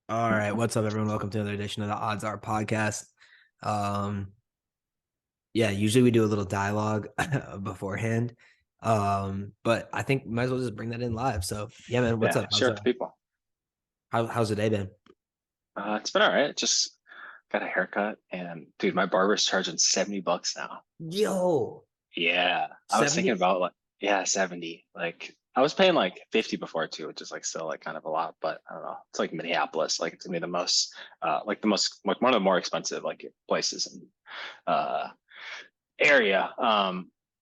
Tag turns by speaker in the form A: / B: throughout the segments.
A: All right, what's up, everyone? Welcome to another edition of the Odds Are podcast. Um, yeah, usually we do a little dialogue beforehand, but I think might as well just bring that in live. So, yeah, man, what's
B: Yeah,
A: up?
B: share it to people.
A: How's the day been?
B: It's been all right. Just got a haircut, and dude, my barber's charging $70 now.
A: Yo,
B: Yeah, I was thinking
A: 70.
B: about like, yeah, 70. Like, I was paying like 50 before too, which is like still like kind of a lot, but I don't know. It's like Minneapolis, like it's gonna be like one of the more expensive like places in area.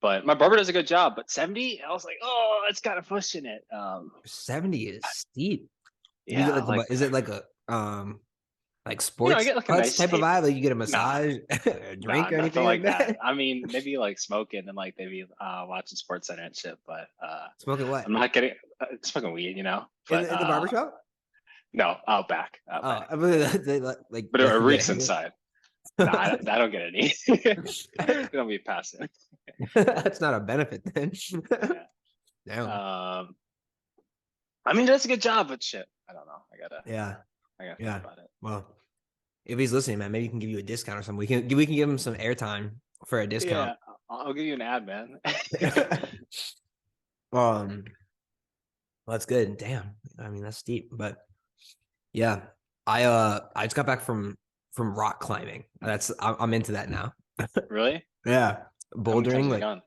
B: But my barber does a good job, but 70, I was like, oh, it's kind of pushing it.
A: 70 is steep. Do you get
B: Yeah,
A: like
B: like
A: is it like
B: I
A: sports
B: get like a
A: cuts
B: nice
A: type of
B: tape.
A: vibe? Like you get a
B: Nah,
A: massage, a
B: Nah,
A: drink, or
B: nothing
A: anything like
B: like that.
A: that?
B: I mean, maybe like smoking and like maybe watching Sports Center and shit, but
A: Smoking
B: I'm
A: what?
B: not getting smoking weed, you know.
A: In
B: But
A: the barber shop?
B: no, out
A: Oh,
B: back.
A: I mean, like
B: But
A: they
B: it
A: can get
B: reeks
A: it.
B: inside. Nah, I don't get any. They don't be passing.
A: That's not a benefit then.
B: Yeah.
A: Damn.
B: Um, I mean, that's a good job, but shit, I don't know.
A: Yeah.
B: I gotta think
A: Yeah.
B: about it.
A: Well, if he's listening, man, maybe he can give you a discount or something. We can give him some airtime for a discount.
B: Yeah, I'll give you an ad, man.
A: Well, that's good. Damn. I mean, that's steep, but yeah. I just got back from rock climbing. I'm into that now.
B: Really?
A: Yeah.
B: How many times
A: Bouldering,
B: have you
A: like
B: gone?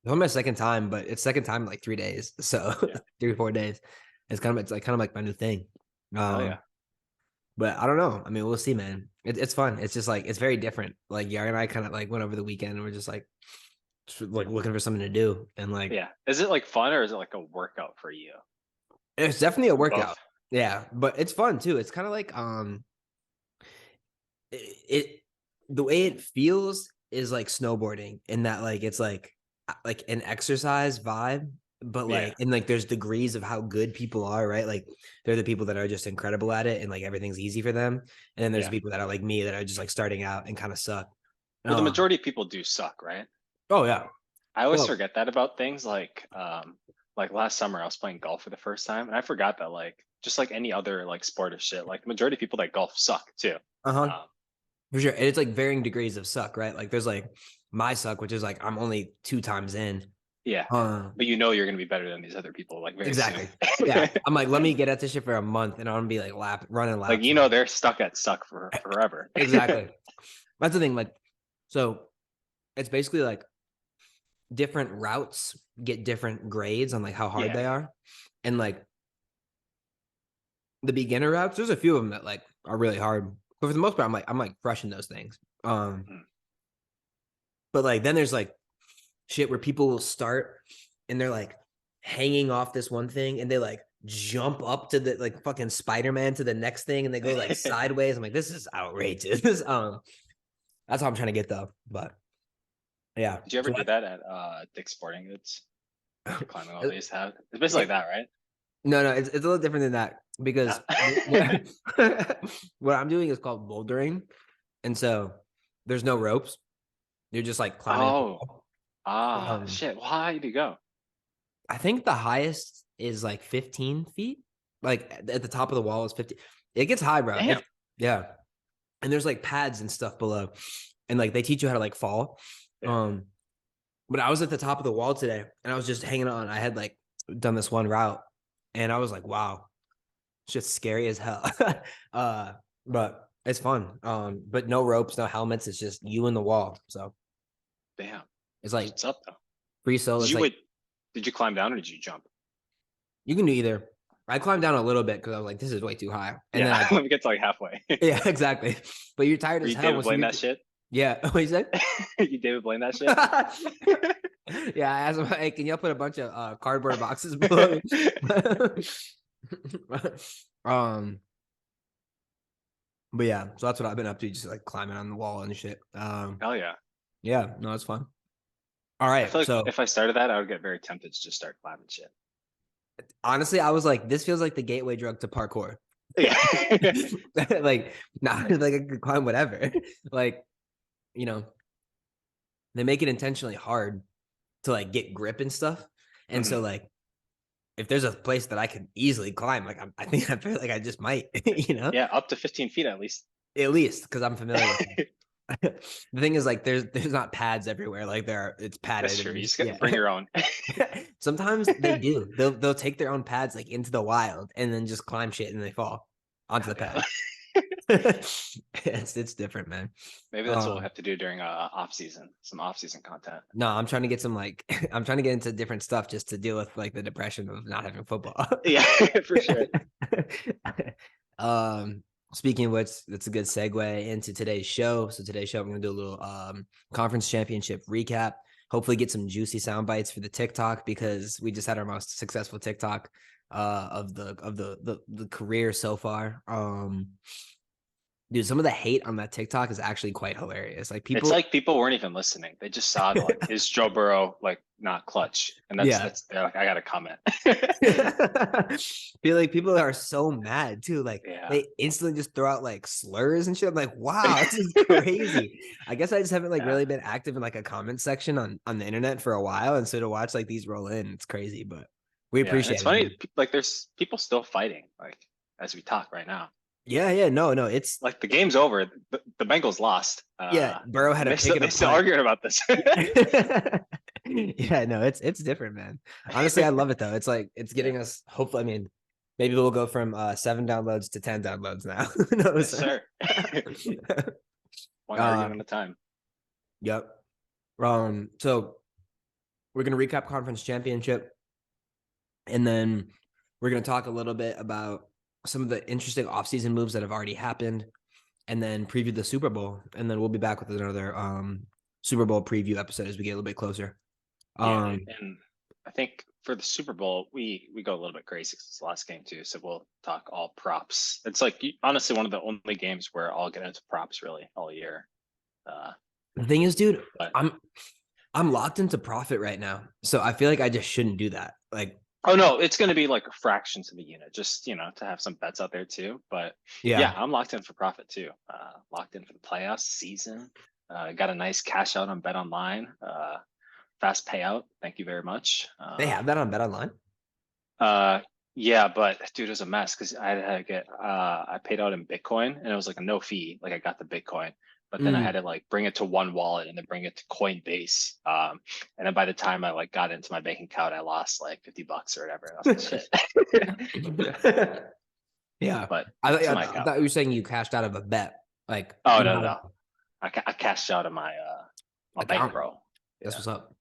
A: it's only my second time, but it's second time in like 3 days. So
B: Yeah.
A: 3 or 4 days. It's kind of like my new thing.
B: Hell
A: Um,
B: yeah.
A: But I don't know. I mean, we'll see, man. It's fun. It's just like it's very different. Like Yara and I kind of like went over the weekend and we're just like looking for something to do. And like
B: Yeah. Is it like fun or is it like a workout for you?
A: it's definitely a
B: Or both?
A: workout. Yeah, but it's fun too. It's kind of like it the way it feels is like snowboarding in that like it's like an exercise vibe, but
B: Yeah.
A: like and like there's degrees of how good people are, right? Like they're the people that are just incredible at it and like everything's easy for them. And then there's the
B: Yeah.
A: people that are like me that are just like starting out and kind of suck.
B: Well, the
A: Um,
B: majority of people do suck, right?
A: oh yeah.
B: I always
A: Well,
B: forget that about things like last summer I was playing golf for the first time and I forgot that like just like any other like sport or shit, like the majority of people that golf suck too.
A: uh-huh.
B: Um,
A: For sure. And it's like varying degrees of suck, right? Like there's like my suck, which is like I'm only 2 times in.
B: yeah.
A: Uh
B: But you know you're gonna be better than these other people like very soon.
A: exactly. Yeah. I'm like, let me get at this shit for a month and I'm gonna be like running
B: Like
A: laps.
B: you know they're stuck at suck for forever.
A: Exactly. That's the thing. Like, so it's basically like different routes get different grades on like how hard
B: Yeah.
A: they are. And like the beginner routes, there's a few of them that like are really hard. But for the most part, I'm like crushing those things.
B: Mm.
A: But like then there's like shit where people will start and they're like hanging off this one thing and they like jump up to the like fucking Spider-Man to the next thing and they go like sideways. I'm like, this is outrageous. That's how I'm trying to get though. But yeah.
B: Did you ever
A: So
B: do that at Dick's Sporting Goods? Like the climbing wall
A: it,
B: they used to have? It's basically like that, right?
A: no, it's a little different than that because
B: No.
A: what I'm doing is called bouldering. And so there's no ropes. You're just like climbing up a
B: Oh,
A: wall.
B: shit. Well, how high did you go?
A: I think the highest is like 15 feet. Like at the top of the wall is 50. It gets high, bro.
B: Damn.
A: Yeah. And there's like pads and stuff below. And like they teach you how to like fall.
B: Yeah.
A: But I was at the top of the wall today and I was just hanging on. I had like done this one route and I was like, wow, it's just scary as hell. But it's fun. But no ropes, no helmets. It's just you and the wall. So
B: Damn.
A: it's like
B: What's up though?
A: free solo.
B: Did
A: It's
B: you
A: like
B: wait? Did you climb down or did you jump?
A: you can do either. I climbed down a little bit because I was like, this is way too high. And then
B: Yeah. Let me get to like halfway.
A: yeah, exactly. But you're tired
B: Were
A: as
B: you
A: hell
B: David
A: once you
B: Blaine
A: reach
B: that shit?
A: yeah. What you said?
B: You David Blaine that shit?
A: Yeah, I asked him, hey, can y'all put a bunch of cardboard boxes below? um, but yeah, so that's what I've been up to, just like climbing on the wall and shit.
B: Hell yeah.
A: Yeah, no, it's fun. All
B: I
A: right,
B: feel like
A: so
B: if I started that, I would get very tempted to just start climbing shit.
A: honestly, I was like, this feels like the gateway drug to parkour.
B: Yeah.
A: Like, not like I could climb whatever. Like, you know, they make it intentionally hard to like get grip and stuff. And so
B: Mhm.
A: like if there's a place that I could easily climb, like I think I feel like I just might, you know,
B: Yeah, up to 15 feet at least.
A: at least because I'm familiar with it. The thing is, like, there's not pads everywhere. Like it's padded
B: That's true.
A: and
B: You
A: just
B: just got to
A: yeah.
B: bring your own.
A: Sometimes they do. They'll take their own pads like into the wild and then just climb shit and they fall onto the
B: Goddamn.
A: pad. It's different, man.
B: Maybe that's what we'll have to do during off season, some off season content.
A: No, I'm trying to get some like I'm trying to get into different stuff just to deal with like the depression of not having football.
B: Yeah, for sure.
A: Speaking of which, that's a good segue into today's show. So today's show, we're gonna do a little conference championship recap. Hopefully get some juicy sound bites for the TikTok because we just had our most successful TikTok of the career so far. Dude, some of the hate on that TikTok is actually quite hilarious. Like
B: It's
A: people
B: like people weren't even listening. They just saw like, is Joe Burrow like not clutch? And
A: Yeah.
B: that's they're like, I got to comment.
A: feel like people are so mad too. Like
B: Yeah.
A: they instantly just throw out like slurs and shit. I'm like, wow, this is crazy. I guess I just haven't like
B: Yeah.
A: really been active in like a comment section on the internet for a while. And so to watch like these roll in, it's crazy. But we
B: Yeah, and
A: appreciate
B: it's
A: it.
B: funny, like there's people still fighting, like as we talk right now.
A: Yeah, no, it's
B: Like the game's over. The Bengals lost.
A: yeah. Burrow had a pick and
B: They
A: a
B: still
A: punt.
B: arguing about this.
A: Yeah, no, it's different, man. Honestly, I love it though. It's like it's getting us. Hopefully, I mean, maybe we'll go from 7 downloads to 10 downloads now. Who knows?
B: Yes, sir. One argument at a time.
A: Yep. So we're gonna recap conference championship, and then we're gonna talk a little bit about some of the interesting offseason moves that have already happened, and then preview the Super Bowl, and then we'll be back with another Super Bowl preview episode as we get a little bit closer.
B: Yeah, and I think for the Super Bowl, we go a little bit crazy because it's the last game too. So we'll talk all props. It's like honestly one of the only games where I'll get into props really all year.
A: The thing is, dude,
B: But
A: I'm locked into profit right now, so I feel like I just shouldn't do that. Like,
B: oh no, it's going to be like fractions of a unit, just to have some bets out there too. But yeah, I'm locked in for profit too. Locked in for the playoffs season. Got a nice cash out on Bet Online. Fast payout. Thank you very much.
A: They have that on Bet Online.
B: Yeah, but dude, it was a mess because I had to get I paid out in Bitcoin and it was like a no fee. Like I got the Bitcoin, but then I had to like bring it to one wallet and then bring it to Coinbase. And then by the time I like got into my bank account, I lost like $50 or whatever. And I was like, shit.
A: Yeah,
B: But
A: I thought you were saying you cashed out of a bet. Like,
B: oh no. I cashed out of my my
A: account.
B: bankroll.
A: That's what's up.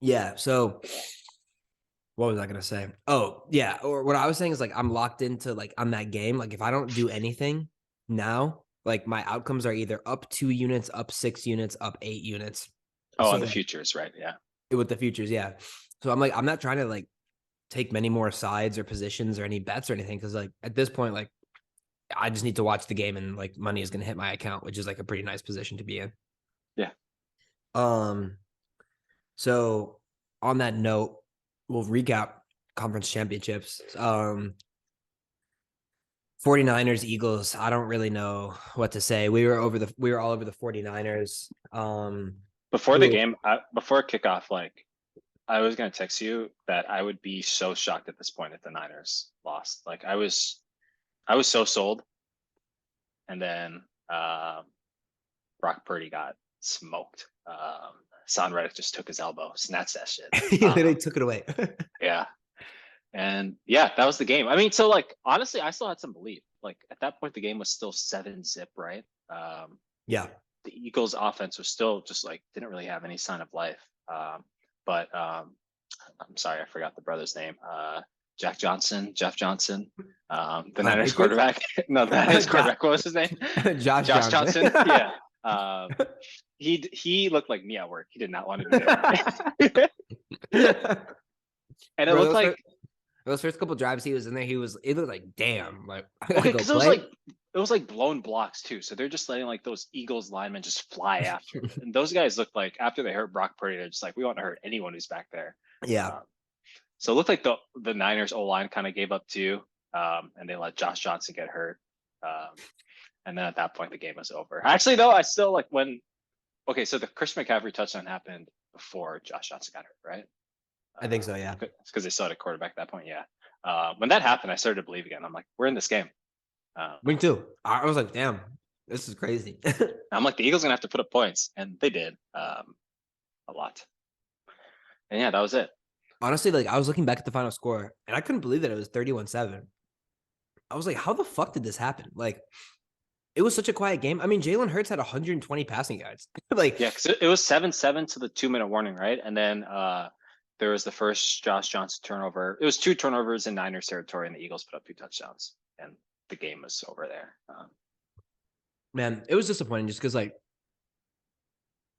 A: Yeah, so what was I gonna say? Oh, yeah. Or what I was saying is like I'm locked into like on that game. Like if I don't do anything now, like my outcomes are either up 2 units, up 6 units, up 8 units.
B: Oh,
A: so
B: on the futures, right? Yeah.
A: With the futures, yeah. So I'm not trying to like take many more sides or positions or any bets or anything because like at this point, like I just need to watch the game and like money is gonna hit my account, which is like a pretty nice position to be in.
B: Yeah.
A: So on that note, we'll recap conference championships. 49ers, Eagles. I don't really know what to say. We were all over the 49ers.
B: Before the game, before kickoff, like I was gonna text you that I would be so shocked at this point if the Niners lost. Like I was so sold, and then Brock Purdy got smoked. Son Reddick just took his elbow, snatched that shit.
A: He literally took it away.
B: Yeah. And yeah, that was the game. I mean, so like honestly, I still had some belief. Like at that point, the game was still 7-zip, right?
A: Yeah.
B: The Eagles offense was still just like didn't really have any sign of life. But I'm sorry, I forgot the brother's name. Jeff Johnson, the Niners quarterback. No, the Niners quarterback. What was his name?
A: Josh
B: Johnson. Yeah. He looked like me at work. He did not want to do it. And it looked like
A: those first couple drives he was in there, it looked like damn, like
B: okay, because it was like blown blocks too. So they're just letting like those Eagles linemen just fly after. And those guys looked like after they hurt Brock Purdy, they're just like, we want to hurt anyone who's back there.
A: Yeah.
B: So it looked like the Niners O-line kind of gave up too. And they let Josh Johnson get hurt. And then at that point the game was over. Actually, though, I still like so the Christian McCaffrey touchdown happened before Josh Johnson got hurt, right?
A: I think so, yeah.
B: It's because they still had a quarterback at that point. Yeah. When that happened, I started to believe again. I'm like, we're in this game.
A: Me too. I was like, damn, this is crazy.
B: I'm like, the Eagles gonna have to put up points, and they did a lot. And yeah, that was it.
A: Honestly, like I was looking back at the final score and I couldn't believe that it was 31-7. I was like, how the fuck did this happen? Like, it was such a quiet game. I mean, Jalen Hurts had 120 passing yards. Like,
B: Yeah, because it was 7-7 to the 2-minute warning, right? And then there was the first Josh Johnson turnover. It was 2 turnovers in Niners territory, and the Eagles put up 2 touchdowns, and the game was over there.
A: man, it was disappointing just because, like,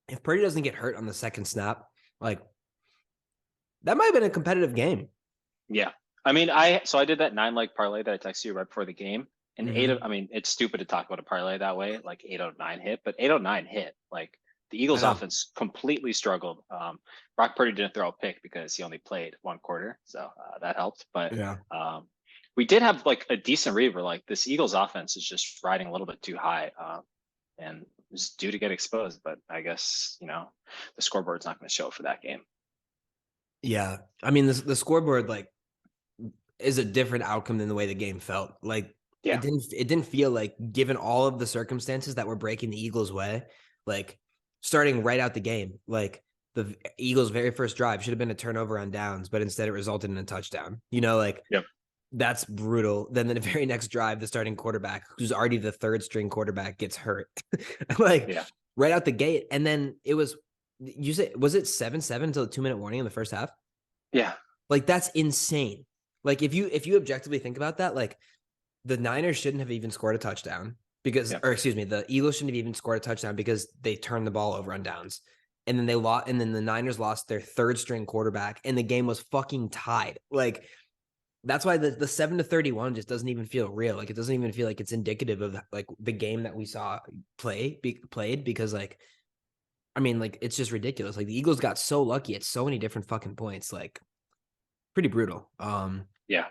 A: if Purdy doesn't get hurt on the second snap, like, that might have been a competitive game.
B: Yeah. I mean, I did that 9-leg parlay that I texted you right before the game. And
A: Mhm.
B: I mean, it's stupid to talk about a parlay that way, like 8 out of 9 hit, but 8 out of 9 hit. Like the Eagles offense completely struggled. Brock Purdy didn't throw a pick because he only played 1 quarter. So that helped. But
A: Yeah.
B: we did have like a decent read where like this Eagles offense is just riding a little bit too high. And was due to get exposed, but I guess, the scoreboard's not going to show for that game.
A: Yeah. I mean, the scoreboard, like, is a different outcome than the way the game felt. Like,
B: Yeah.
A: it didn't feel like, given all of the circumstances that were breaking the Eagles' way, like starting right out the game, like the Eagles' very first drive should have been a turnover on downs, but instead it resulted in a touchdown. Like,
B: Yep.
A: that's brutal. Then the very next drive, the starting quarterback, who's already the third string quarterback, gets hurt. Like,
B: Yeah.
A: right out the gate. And then it was, you said, was it 7-7 until the 2-minute warning in the first half?
B: Yeah.
A: Like, that's insane. Like, if you objectively think about that, like, the Niners shouldn't have even scored a touchdown because, or excuse me, the Eagles shouldn't have even scored a touchdown because they turned the ball over on downs. And then they lost, and then the Niners lost their third string quarterback, and the game was fucking tied. Like, that's why the 7-31 just doesn't even feel real. Like, it doesn't even feel like it's indicative of like the game that we saw played because, like, I mean, like, it's just ridiculous. Like, the Eagles got so lucky at so many different fucking points. Like, pretty brutal.
B: Yeah.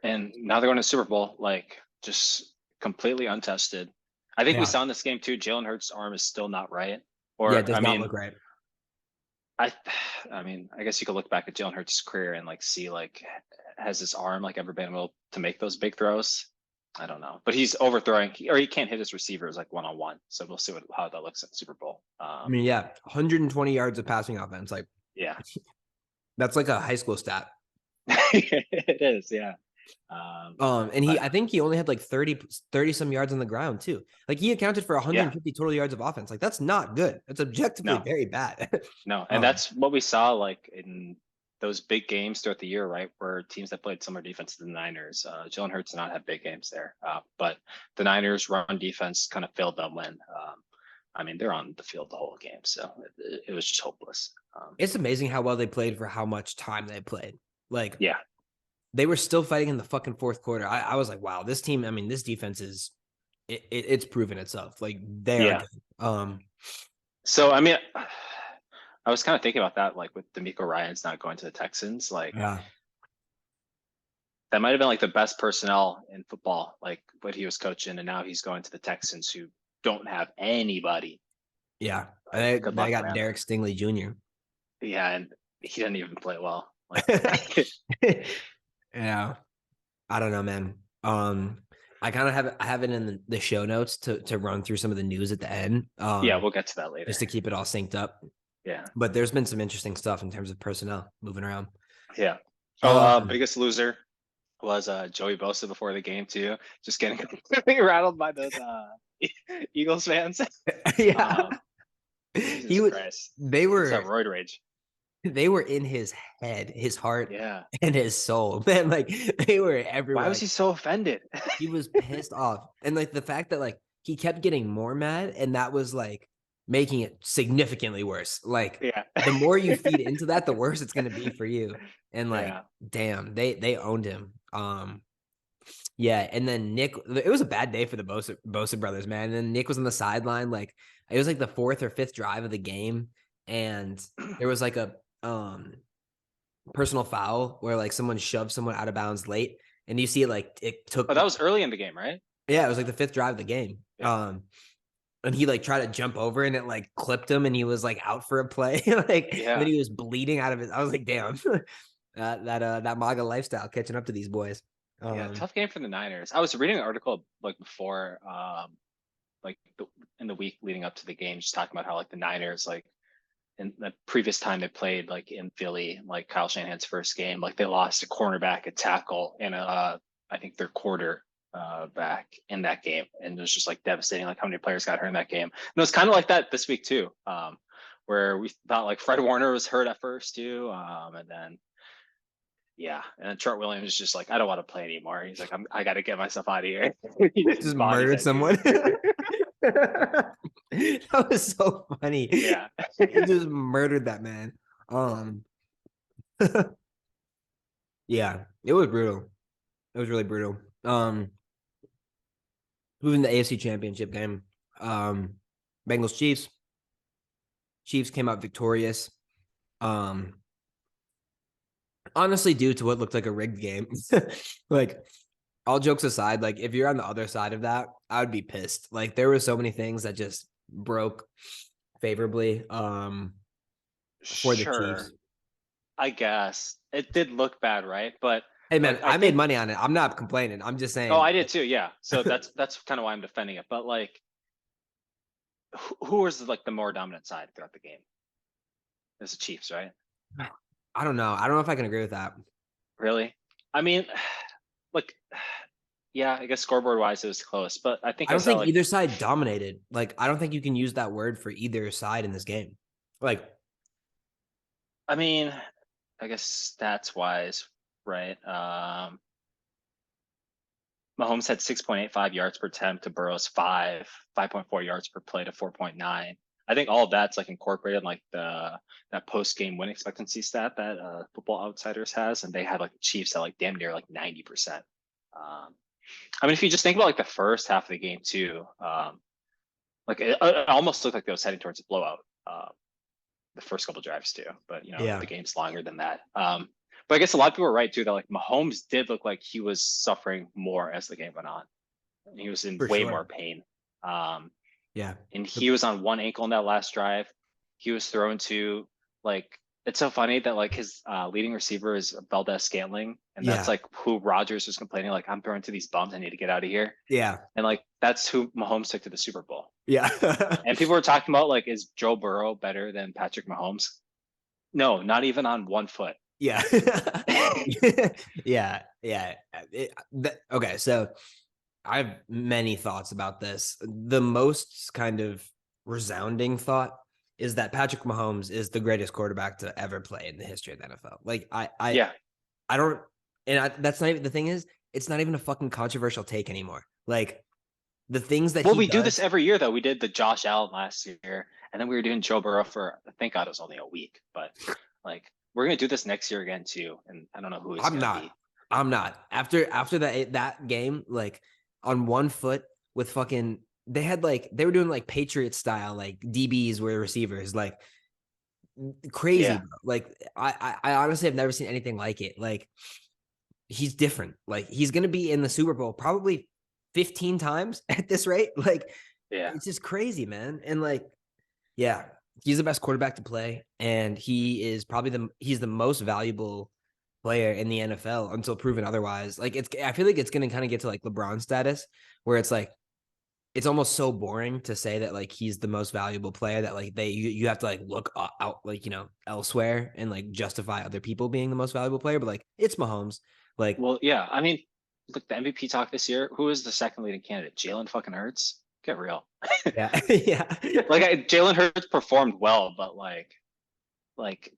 B: And now they're going to Super Bowl, like just completely untested. I think we saw in this game too, Jalen Hurts' arm is still not right. Or
A: it does not look right.
B: I mean, I guess you could look back at Jalen Hurts' career and like see like, has his arm like ever been able to make those big throws? I don't know, but he's overthrowing, or he can't hit his receivers like 1-on-1. So we'll see how that looks in the Super Bowl.
A: I mean, 120 yards of passing offense. Like,
B: yeah,
A: that's like a high school stat.
B: it is. Yeah.
A: And I think he only had like 30 some yards on the ground too. Like, he accounted for 150 total yards of offense. Like, that's not good. That's objectively very bad.
B: No, and that's what we saw like in those big games throughout the year, right? Where teams that played similar defense to the Niners, Jalen Hurts did not have big games there, but the Niners run defense kind of failed them when, I mean, they're on the field the whole game, so it was just hopeless.
A: It's amazing how well they played for how much time they played. Like,
B: yeah,
A: they were still fighting in the fucking fourth quarter. I was like, wow, this team. I mean, this defense is it's proven itself. Like, they are good.
B: So I mean, I was kind of thinking about that, like with D'Amico Ryans not going to the Texans, like that might have been like the best personnel in football, like what he was coaching, and now he's going to the Texans who don't have anybody.
A: Yeah, they got Derek Stingley Jr.
B: Yeah, and he didn't even play well. Like,
A: yeah, I don't know, man. I kind of have it in the show notes to run through some of the news at the end.
B: Yeah, we'll get to that later.
A: Just to keep it all synced up.
B: Yeah.
A: But there's been some interesting stuff in terms of personnel moving around.
B: Yeah. Biggest loser was Joey Bosa before the game too. Just getting completely rattled by those Eagles fans.
A: Yeah.
B: They were roid rage.
A: They were in his head, his heart,
B: yeah,
A: and his soul. Man, like, they were everywhere.
B: Why was he so offended?
A: He was pissed off. And like the fact that like he kept getting more mad, and that was like making it significantly worse. Like, the more you feed into that, the worse it's gonna be for you. And like, damn, they owned him. Yeah, and then Nick, it was a bad day for the Bosa brothers, man. And then Nick was on the sideline, like, it was like the 4th or 5th drive of the game, and there was like a personal foul where like someone shoved someone out of bounds late, and you see like it took.
B: Oh, that was early in the game, right?
A: Yeah, it was like the 5th drive of the game. and he like tried to jump over and it like clipped him and he was like out for a play. Like and then he was bleeding out of it. I was like, damn, that MAGA lifestyle catching up to these boys.
B: Yeah, tough game for the Niners. I was reading an article like before, like in the week leading up to the game, just talking about how like the Niners, like in the previous time they played like in Philly, like Kyle Shanahan's first game, like they lost a cornerback, a tackle, and I think their quarter back in that game, and it was just like devastating, like how many players got hurt in that game. And it was kind of like that this week too, where we thought like Fred Warner was hurt at first too, and then yeah, and then Trent Williams is just like, I don't want to play anymore. He's like, I got to get myself out of here. He
A: just murdered someone. That was so funny.
B: Yeah,
A: he just murdered that man. Yeah, it was brutal. It was really brutal. Moving the AFC Championship game. Bengals Chiefs. Chiefs came out victorious. Honestly, due to what looked like a rigged game. Like, all jokes aside, like if you're on the other side of that, I would be pissed. Like there were so many things that just broke favorably for the Chiefs.
B: I guess it did look bad, right? But
A: hey man, I made money on it. I'm not complaining. I'm just saying.
B: Oh, I did too. Yeah. So that's kind of why I'm defending it. But like, who was like the more dominant side throughout the game? It's the Chiefs, right?
A: I don't know. I don't know if I can agree with that.
B: Really? I mean, like, yeah, I guess scoreboard wise it was close, but I don't
A: think like, either side dominated. Like, I don't think you can use that word for either side in this game. Like,
B: I mean, I guess stats wise, right? Mahomes had 6.85 yards per attempt to Burrow's 5.4 yards per play to 4.9. I think all of that's like incorporated in like that post game win expectancy stat that Football Outsiders has, and they had like the Chiefs at like damn near like 90%. I mean, if you just think about like the first half of the game too, like it almost looked like they was heading towards a blowout. The first couple drives too, but you know the game's longer than that. But I guess a lot of people were right too that like Mahomes did look like he was suffering more as the game went on. He was in way more pain.
A: Yeah.
B: And he was on one ankle in that last drive. He was thrown to like, it's so funny that like his leading receiver is Valdez-Scantling. And that's like who Rodgers was complaining, like, I'm throwing to these bums. I need to get out of here.
A: Yeah.
B: And like, that's who Mahomes took to the Super Bowl.
A: Yeah.
B: And people were talking about like, is Joe Burrow better than Patrick Mahomes? No, not even on 1 foot.
A: Yeah. Yeah. Okay. So I have many thoughts about this. The most kind of resounding thought is that Patrick Mahomes is the greatest quarterback to ever play in the history of the NFL. Like I don't, and that's not even the thing is, it's not even a fucking controversial take anymore. Like the things that
B: we do this every year though. We did the Josh Allen last year, and then we were doing Joe Burrow for thank God it was only a week, but like we're gonna do this next year again too. And I don't know who
A: I'm not after that game, like on 1 foot with fucking, they were doing like Patriot style, like DBs were receivers, like crazy, bro. Like I honestly have never seen anything like it. Like he's different. Like he's gonna be in the Super Bowl probably 15 times at this rate. Like it's just crazy, man. And like, yeah, he's the best quarterback to play, and he is probably he's the most valuable player in the NFL until proven otherwise. Like I feel like it's going to kind of get to like LeBron status where it's like, it's almost so boring to say that like he's the most valuable player that like you have to like look out like, you know, elsewhere and like justify other people being the most valuable player. But like it's Mahomes. Like,
B: well, yeah, I mean, look, the MVP talk this year, who is the second leading candidate? Jalen fucking Hurts? Get real.
A: Yeah. Yeah.
B: Like Jalen Hurts performed well, but like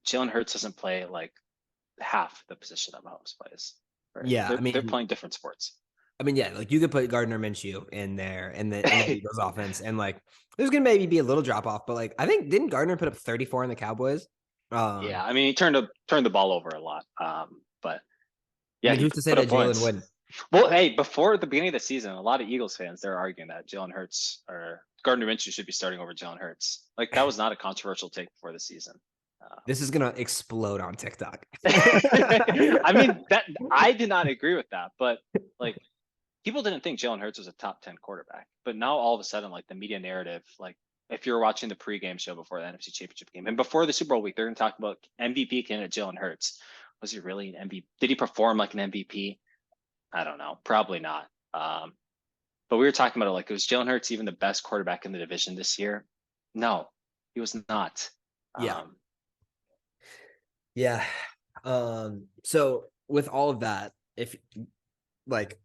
B: Jalen Hurts doesn't play like half the position that Mahomes plays. Right?
A: Yeah,
B: I mean, they're playing different sports.
A: I mean, yeah, like you could put Gardner Minshew in there and the Eagles offense, and like there's gonna maybe be a little drop off, but like I think didn't Gardner put up 34 in the Cowboys?
B: Yeah, I mean he turned the ball over a lot. But yeah,
A: who's to say that Jalen wouldn't?
B: Well, hey, before the beginning of the season, a lot of Eagles fans they're arguing that Jalen Hurts or Gardner Minshew should be starting over Jalen Hurts. Like that was not a controversial take before the season.
A: This is gonna explode on TikTok.
B: I mean, that I did not agree with that, but like people didn't think Jalen Hurts was a top 10 quarterback, but now all of a sudden, like the media narrative, like if you were watching the pregame show before the NFC Championship game and before the Super Bowl week, they're going to talk about MVP candidate Jalen Hurts. Was he really an MVP? Did he perform like an MVP? I don't know. Probably not. But we were talking about it like, was Jalen Hurts even the best quarterback in the division this year? No, he was not.
A: Yeah. Yeah. So with all of that, if like,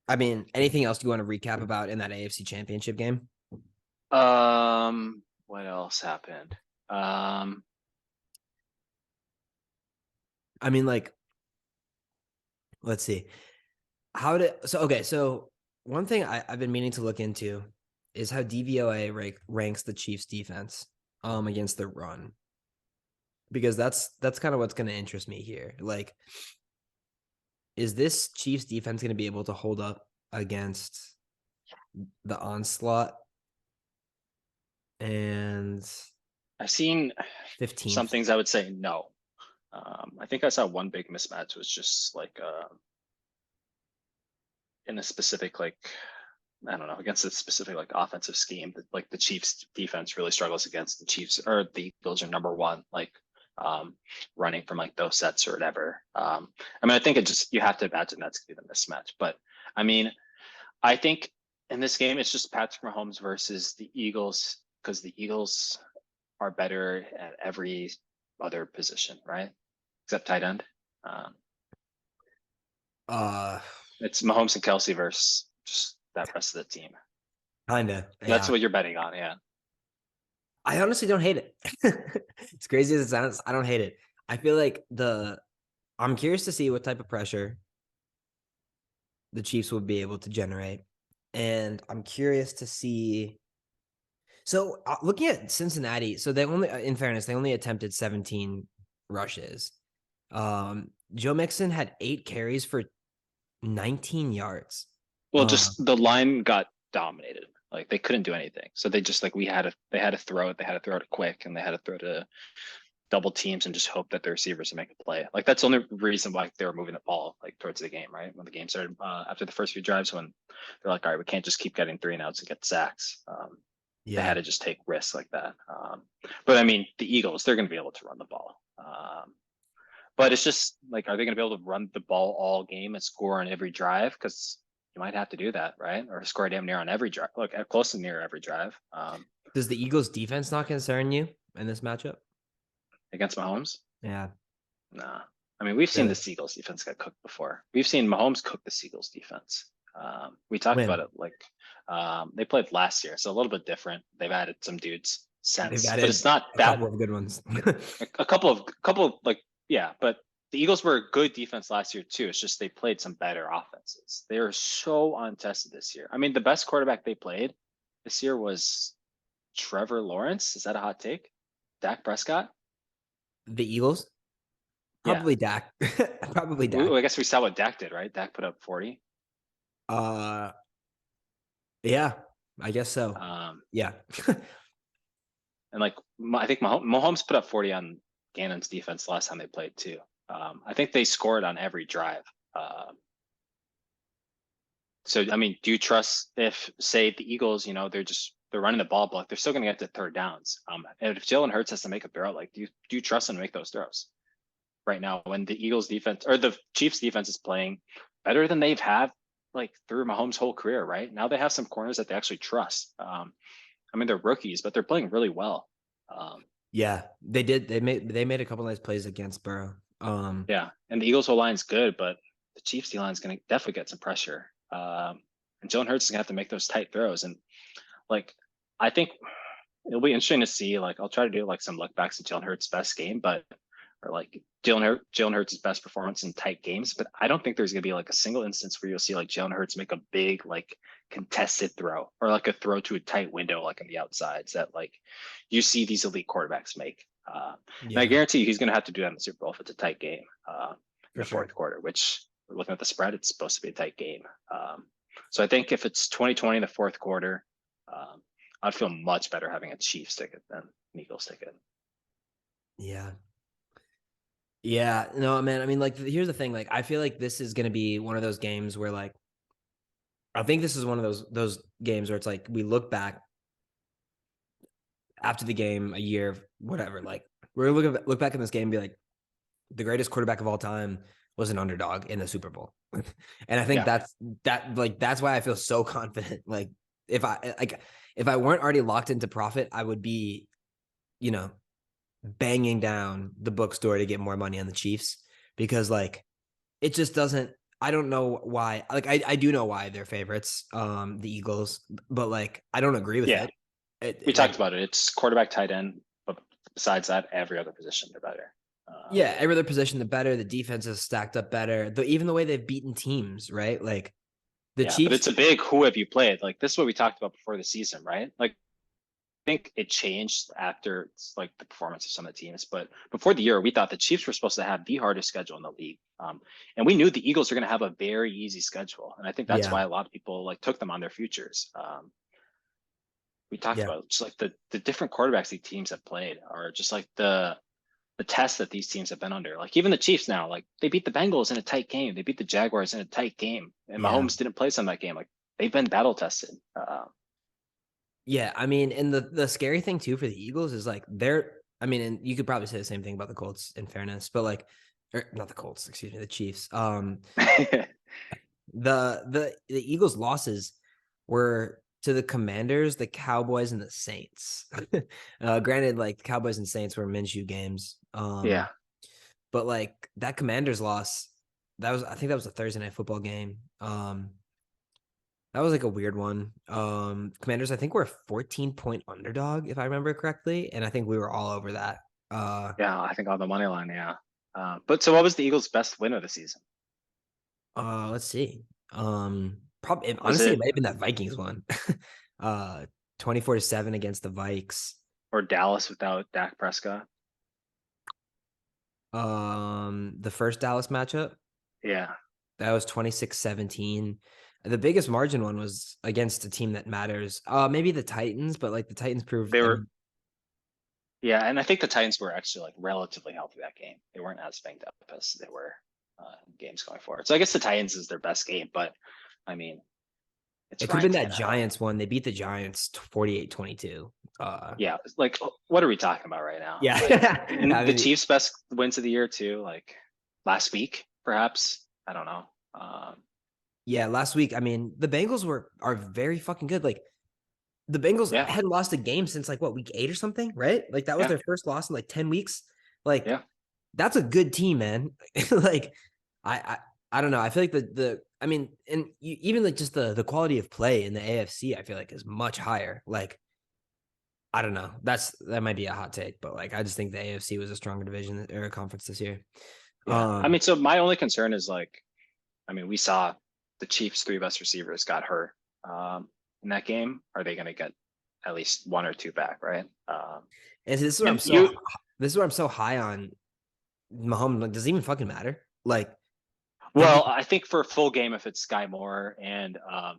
A: I mean, anything else you want to recap about in that AFC Championship game?
B: What else happened?
A: I mean, like, let's see. So one thing I've been meaning to look into is how DVOA ranks the Chiefs defense against the run. Because that's kind of what's going to interest me here. Like, is this Chiefs defense going to be able to hold up against the onslaught? And
B: I've seen
A: 15th.
B: some things I would say no. I think I saw one big mismatch was just like in a specific like I don't know against a specific like offensive scheme that like the Chiefs defense really struggles against the Chiefs or the Eagles are number one like running from like those sets or whatever. I mean I think it just you have to imagine that's gonna be the mismatch. But I mean I think in this game it's just Patrick Mahomes versus the Eagles because the Eagles are better at every other position, right? Except tight end. It's Mahomes and Kelsey versus just that rest of the team.
A: Kinda.
B: That's
A: Yeah.
B: what you're betting on, yeah.
A: I honestly don't hate it. As crazy as it sounds, I don't hate it. I feel like I'm curious to see what type of pressure the Chiefs would be able to generate. And I'm curious to see. So looking at Cincinnati, so they only, in fairness, they only attempted 17 rushes. Joe Mixon had 8 carries for 19 yards.
B: Well, just the line got dominated. Like they couldn't do anything. So they just like they had to throw it. They had to throw it quick, and they had to throw to double teams and just hope that the receivers would make a play. Like that's the only reason why they were moving the ball like towards the game, right? When the game started after the first few drives, when they're like, all right, we can't just keep getting 3-and-outs and get sacks. They had to just take risks like that. But I mean, the Eagles, they're going to be able to run the ball. But it's just like, are they going to be able to run the ball all game and score on every drive? Because you might have to do that, right? Or score damn near on every drive, look close to near every drive.
A: Does the Eagles defense not concern you in this matchup?
B: Against Mahomes?
A: Yeah.
B: Nah. I mean, we've seen
A: Really?
B: the Seagulls defense get cooked before. We've seen Mahomes cook the Seagulls defense. We talked about
A: When?
B: it like they played last year, so a little bit different. They've added some dudes
A: They've
B: since, but it's
A: added
B: not
A: a
B: that
A: couple of good ones.
B: a couple of like yeah, but the Eagles were a good defense last year too. It's just they played some better offenses. They are so untested this year. I mean, the best quarterback they played this year was Trevor Lawrence. Is that a hot take? Dak Prescott?
A: The Eagles?
B: Yeah.
A: Probably Dak. Probably Dak.
B: I guess we saw what Dak did, right? Dak put up 40.
A: Uh yeah, I guess so. Yeah.
B: And like I think Mahomes put up 40 on Gannon's defense last time they played too. I think they scored on every drive. So I mean, do you trust if say the Eagles, you know, they're running the ball block, they're still going to get to third downs. And if Jalen Hurts has to make a throw, like do you trust him to make those throws right now when the Eagles defense or the Chiefs defense is playing better than they've had like through Mahomes' whole career, right? Now they have some corners that they actually trust. I mean, they're rookies, but they're playing really well.
A: Yeah, they did. They made a couple nice plays against Burrow.
B: Yeah, and the Eagles' whole line's good, but the Chiefs' D line's going to definitely get some pressure. And Jalen Hurts is going to have to make those tight throws. And like, I think it'll be interesting to see. Like, I'll try to do like some look backs at Jalen Hurts' best game, but or like Jalen Hurts' best performance in tight games. But I don't think there's going to be like a single instance where you'll see like Jalen Hurts make a big like contested throw or like a throw to a tight window like on the outsides that like you see these elite quarterbacks make. And I guarantee you he's going to have to do that in the Super Bowl if it's a tight game in the fourth quarter, which we're looking at the spread, it's supposed to be a tight game. So I think if it's 2020 in the fourth quarter, I'd feel much better having a Chiefs ticket than an Eagles ticket.
A: Yeah. Yeah, no, man. I mean, like, here's the thing. Like, I feel like this is going to be one of those games where, like, I think this is one of those games where it's like we look back after the game, a year, whatever. Like we're look back in this game and be like, the greatest quarterback of all time was an underdog in the Super Bowl. And I think
B: Yeah.
A: that's why I feel so confident. Like if I weren't already locked into profit, I would be, you know, banging down the bookstore to get more money on the Chiefs because like it just doesn't. I don't know why. Like I do know why they're favorites, the Eagles, but like I don't agree with
B: Yeah.
A: it.
B: We
A: Like
B: talked about it. It's quarterback, tight end, but besides that, every other position they're better.
A: yeah, every other position the better. The defense is stacked up better. Even the way they've beaten teams, right? Like the
B: Yeah, but
A: Chiefs.
B: it's a big who have you played? Like this is what we talked about before the season, right? Like I think it changed after like the performance of some of the teams, but before the year, we thought the Chiefs were supposed to have the hardest schedule in the league, and we knew the Eagles are going to have a very easy schedule, and I think that's
A: Yeah,
B: why a lot of people like took them on their futures. We talked
A: yeah,
B: about just like the different quarterbacks these teams have played are just like the test that these teams have been under. Like even the Chiefs now, like they beat the Bengals in a tight game. They beat the Jaguars in a tight game. And
A: yeah,
B: Mahomes didn't play some of that game. Like they've been battle tested.
A: yeah. I mean, and the scary thing too for the Eagles is like they're. I mean, and you could probably say the same thing about the Colts, in fairness, but like, not the Colts, excuse me, the Chiefs. The Eagles' losses were to the Commanders, the Cowboys, and the Saints. Granted, like Cowboys and Saints were Minshew games.
B: Yeah.
A: But like that Commanders loss, I think that was a Thursday night football game. That was like a weird one. Commanders, I think we're a 14-point underdog, if I remember correctly. And I think we were all over that.
B: Yeah. I think on the money line. Yeah. But so what was the Eagles' best win of the season?
A: Let's see. Probably
B: Was
A: honestly, it
B: it
A: might have been that Vikings one. uh 24-7 against the Vikes.
B: or Dallas without Dak Prescott?
A: The first Dallas matchup,
B: Yeah.
A: that was 26-17. The biggest margin one was against a team that matters. Maybe the Titans, but like the Titans proved,
B: They
A: I
B: were,
A: mean,
B: yeah. And I think the Titans were actually like relatively healthy that game. They weren't as banged up as they were games going forward. So I guess the Titans is their best game, but I mean, it's
A: it could have
B: Ryan
A: been that
B: Tannehill.
A: Giants one. They beat the Giants 48-22.
B: Yeah, like what are we talking about right now? Like,
A: Yeah.
B: and
A: I
B: the
A: mean,
B: Chiefs' best wins of the year too. Like last week, perhaps. I don't know.
A: yeah, last week, I mean, the Bengals are very fucking good. Like the Bengals
B: Yeah,
A: hadn't lost a game since like what, week 8 or something, right? Like that was
B: yeah,
A: their first loss in like 10 weeks. Like
B: yeah.
A: that's a good team, man. Like I, I I don't know. I feel like the I mean, and even like just the quality of play in the AFC, I feel like is much higher. Like I don't know. That might be a hot take, but like I just think the AFC was a stronger division or a conference this year.
B: Yeah. I mean, so my only concern is like, I mean, we saw the Chiefs' three best receivers got hurt in that game. Are they going to get at least one or two back, right?
A: And this is where
B: And you,
A: I'm so high on Mahomes. Like, does it even fucking matter? Like
B: well, I think for a full game, if it's Sky Moore and I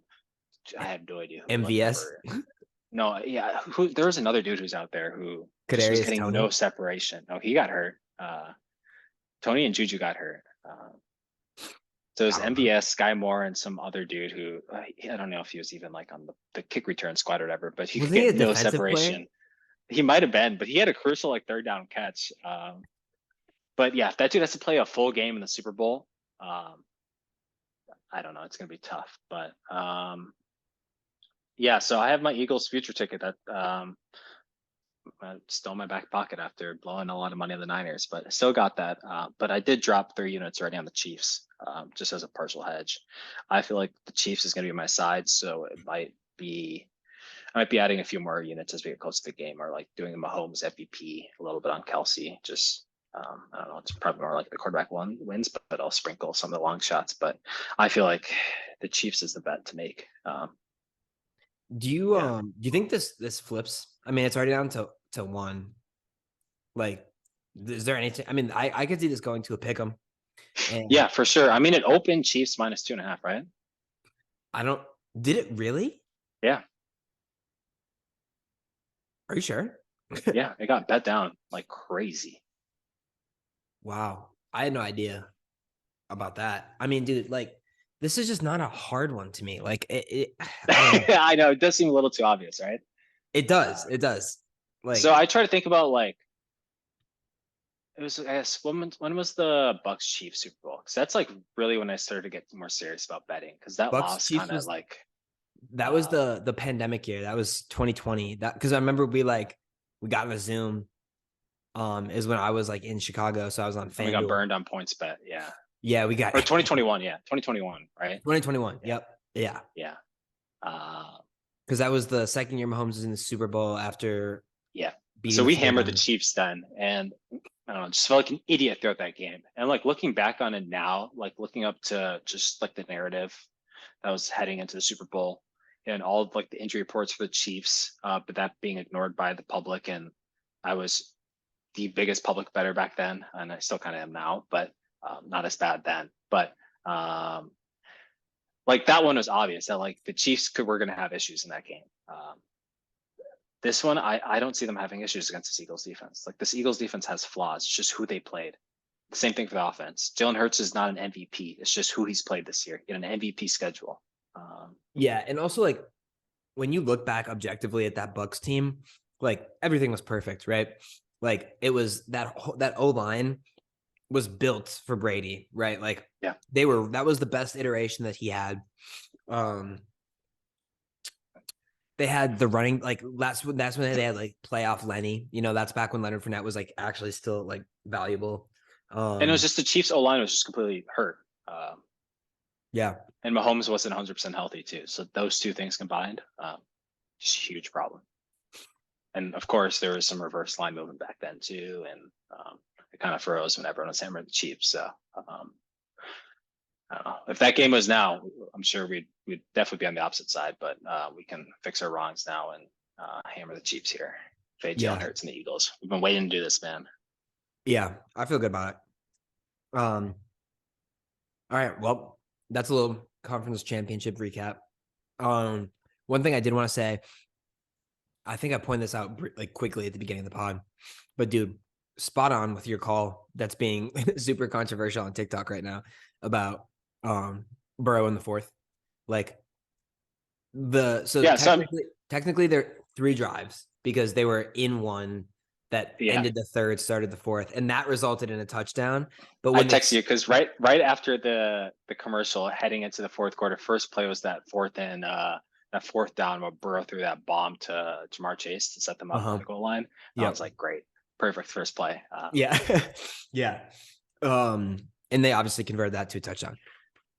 B: have no idea who like
A: MVS,
B: number. No, yeah, who there was another dude who's out there who just was
A: Kadarius
B: getting no
A: Tony.
B: separation. No, he got hurt. Tony and Juju got hurt. So it was
A: I don't know.
B: MVS, Sky Moore, and some other dude who I don't know if he was even like on the kick return squad or whatever, but he could
A: Wasn't he
B: get
A: a
B: no
A: defensive player?
B: separation. He might have been, but he had a crucial like third down catch. But yeah, if that dude has to play a full game in the Super Bowl, um, I don't know. It's gonna be tough, but yeah. So I have my Eagles future ticket that still in my back pocket after blowing a lot of money on the Niners, but I still got that. But I did drop 3 units already on the Chiefs, just as a partial hedge. I feel like the Chiefs is going to be my side, so I might be adding a few more units as we get close to the game, or like doing a Mahomes MVP a little bit on Kelsey. Just I don't know, it's probably more like the quarterback one wins, but I'll sprinkle some of the long shots. But I feel like the Chiefs is the bet to make. Yeah.
A: Do you think this flips? I mean, it's already down to one. Like, is there anything? I mean, I could see this going to a pick 'em, and
B: Yeah, for sure. I mean, it opened Chiefs -2.5, right?
A: I don't. Did it really?
B: Yeah,
A: Are you sure?
B: yeah, it got bet down like crazy.
A: Wow, I had no idea about that. I mean, dude, like this is just not a hard one to me. Like I don't know.
B: I know it does seem a little too obvious, right?
A: It does.
B: Uh,
A: It does.
B: so
A: Like
B: I try to think about like it was, I guess, when was the Bucks Chiefs Super Bowl? Because that's like really when I started to get more serious about betting. Because that
A: Bucks
B: loss
A: Chiefs
B: kind of
A: was
B: like,
A: that was
B: uh,
A: the pandemic year. That was 2020. That because I remember we got in a Zoom. Is when I was like in Chicago, so I was on
B: and we got
A: FanDuel.
B: burned on points bet. Yeah,
A: Yeah, we got
B: or 2021. Yeah, 2021. Right.
A: 2021.
B: Yeah,
A: Yep. Yeah.
B: yeah, uh,
A: Because that was the second year Mahomes was in the Super Bowl after
B: yeah.
A: beating
B: So
A: the
B: we hammered the
A: 49ers.
B: Chiefs then, and I don't know, just felt like an idiot throughout that game. And like looking back on it now, like looking up to just like the narrative that was heading into the Super Bowl and all of like the injury reports for the Chiefs, but that being ignored by the public. And I was the biggest public better back then, and I still kind of am now, but not as bad then. But um, like that one was obvious that like the Chiefs were going to have issues in that game. This one, I don't see them having issues against this Eagles defense. Like this Eagles defense has flaws. It's just who they played. The same thing for the offense. Jalen Hurts is not an MVP. It's just who he's played this year. He had an MVP schedule.
A: Yeah, and also like when you look back objectively at that Bucks team, like everything was perfect, right? Like it was that O line was built for Brady, right? Like
B: Yeah.
A: that was the best iteration that he had. Um, they had the running like that's when they had like playoff Lenny. You know, that's back when Leonard Fournette was like actually still like valuable.
B: And it was just the Chiefs O line was just completely hurt.
A: Yeah,
B: And Mahomes wasn't 100% healthy too. So those two things combined, just a huge problem. And of course, there was some reverse line movement back then too, and it kind of froze when everyone was hammering the Chiefs. So I don't know if that game was now. I'm sure we'd definitely be on the opposite side, but we can fix our wrongs now and hammer the Chiefs here. Fade Jalen
A: yeah,
B: Hurts and the Eagles. We've been waiting to do this, man.
A: yeah. I feel good about it. All right. Well, that's a little conference championship recap. One thing I did want to say, I think I pointed this out like quickly at the beginning of the pod, but dude, spot on with your call that's being super controversial on TikTok right now about Burrow in the fourth. Like
B: Yeah,
A: technically they're 3 drives because they were in one that
B: yeah.
A: ended the third, started the fourth, and that resulted in a touchdown. But
B: I
A: when
B: text you because right after the commercial heading into the fourth quarter, first play was that fourth down where Burrow threw that bomb to Jamar Chase to set them up on the goal line. I was like, great, perfect first play.
A: Yeah. Yeah. And they obviously converted that to a touchdown.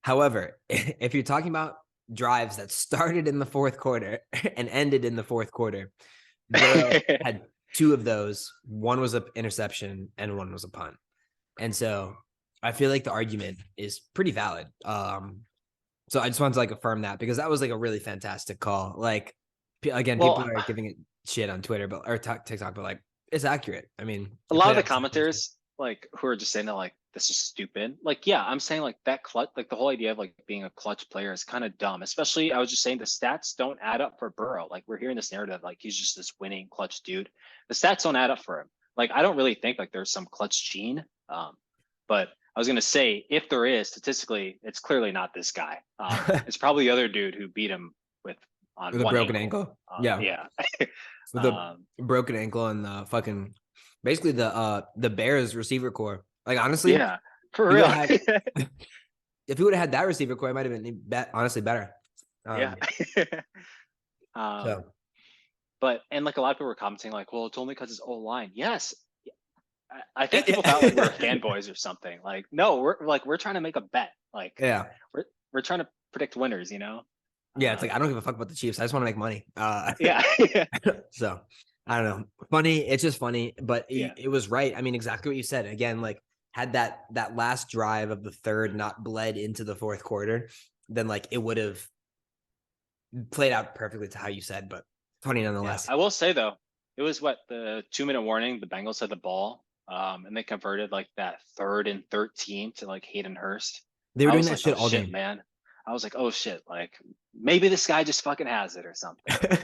A: However, if you're talking about drives that started in the fourth quarter and ended in the fourth quarter, Burrow had 2 of those. One was an interception and one was a punt. And so I feel like the argument is pretty valid. So I just wanted to like affirm that because that was like a really fantastic call. Like again, people are giving it shit on Twitter, or TikTok, but like it's accurate. I mean,
B: a lot of the commenters like who are just saying that like this is stupid. Like, yeah, I'm saying like that clutch, like the whole idea of like being a clutch player is kind of dumb. Especially, I was just saying the stats don't add up for Burrow. Like we're hearing this narrative like he's just this winning clutch dude. The stats don't add up for him. Like I don't really think like there's some clutch gene. But I was gonna say if there is statistically, it's clearly not this guy. It's probably the other dude who beat him with
A: a broken ankle.
B: Yeah.
A: With a broken ankle and the fucking basically the Bears receiver core. Like honestly,
B: yeah, for real.
A: If he would have had that receiver core, it might have been honestly better.
B: Yeah. But and like a lot of people were commenting like, well, it's only because it's O line. Yes. I think people thought like we were fanboys or something. Like, no, we're trying to make a bet. Like,
A: yeah,
B: we're trying to predict winners, you know?
A: Yeah, it's like I don't give a fuck about the Chiefs. I just want to make money.
B: Yeah.
A: So I don't know. Funny. It's just funny, but
B: Yeah.
A: it was right. I mean, exactly what you said. Again, like had that last drive of the third not bled into the fourth quarter, then like it would have played out perfectly to how you said. But funny nonetheless.
B: Yeah. I will say though, it was what the 2-minute warning. The Bengals had the ball, and they converted like that 3rd and 13 to like Hayden Hurst.
A: They were doing that shit all day,
B: man. I was like, oh shit, like maybe this guy just fucking has it or something.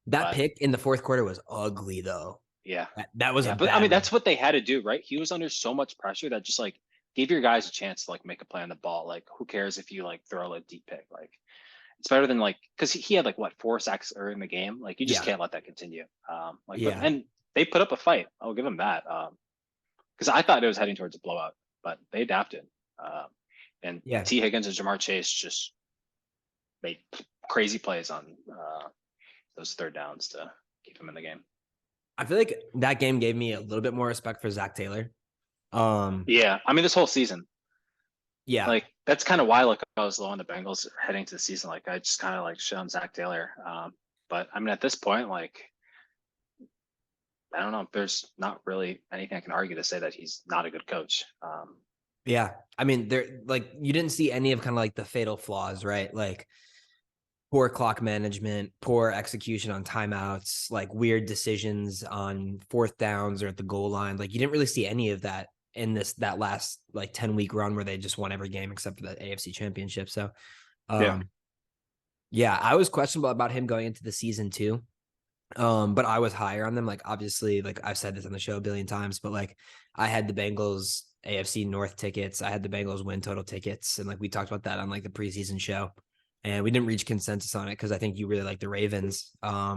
A: That pick in the fourth quarter was ugly though.
B: Yeah.
A: That was
B: but I mean, that's what they had to do, right? He was under so much pressure that just like give your guys a chance to like make a play on the ball. Like, who cares if you like throw a deep pick? Like, it's better than like, because he had like what 4 sacks in the game. Like, you just
A: Yeah.
B: can't let that continue. Like, but
A: Yeah.
B: and they put up a fight. I'll give them that. Because I thought it was heading towards a blowout, but they adapted. And
A: Yeah.
B: T Higgins and Jamar Chase just made crazy plays on those third downs to keep him in the game.
A: I feel like that game gave me a little bit more respect for Zach Taylor.
B: Yeah, I mean, this whole season,
A: Yeah.
B: like that's kind of why like I was low on the Bengals heading to the season. Like I just kind of like shit on Zach Taylor. But I mean, at this point, like I don't know. There's not really anything I can argue to say that he's not a good coach.
A: Yeah. I mean, there like you didn't see any of kind of like the fatal flaws, right? Like poor clock management, poor execution on timeouts, like weird decisions on fourth downs or at the goal line. Like you didn't really see any of that in that last like 10-week run where they just won every game except for the AFC championship. So
B: Yeah,
A: yeah, I was questionable about him going into the season too. But I was higher on them. Like obviously, like I've said this on the show a billion times, but like I had the Bengals AFC North tickets. I had the Bengals win total tickets. And like we talked about that on like the preseason show. And we didn't reach consensus on it because I think you really like the Ravens.
B: yeah,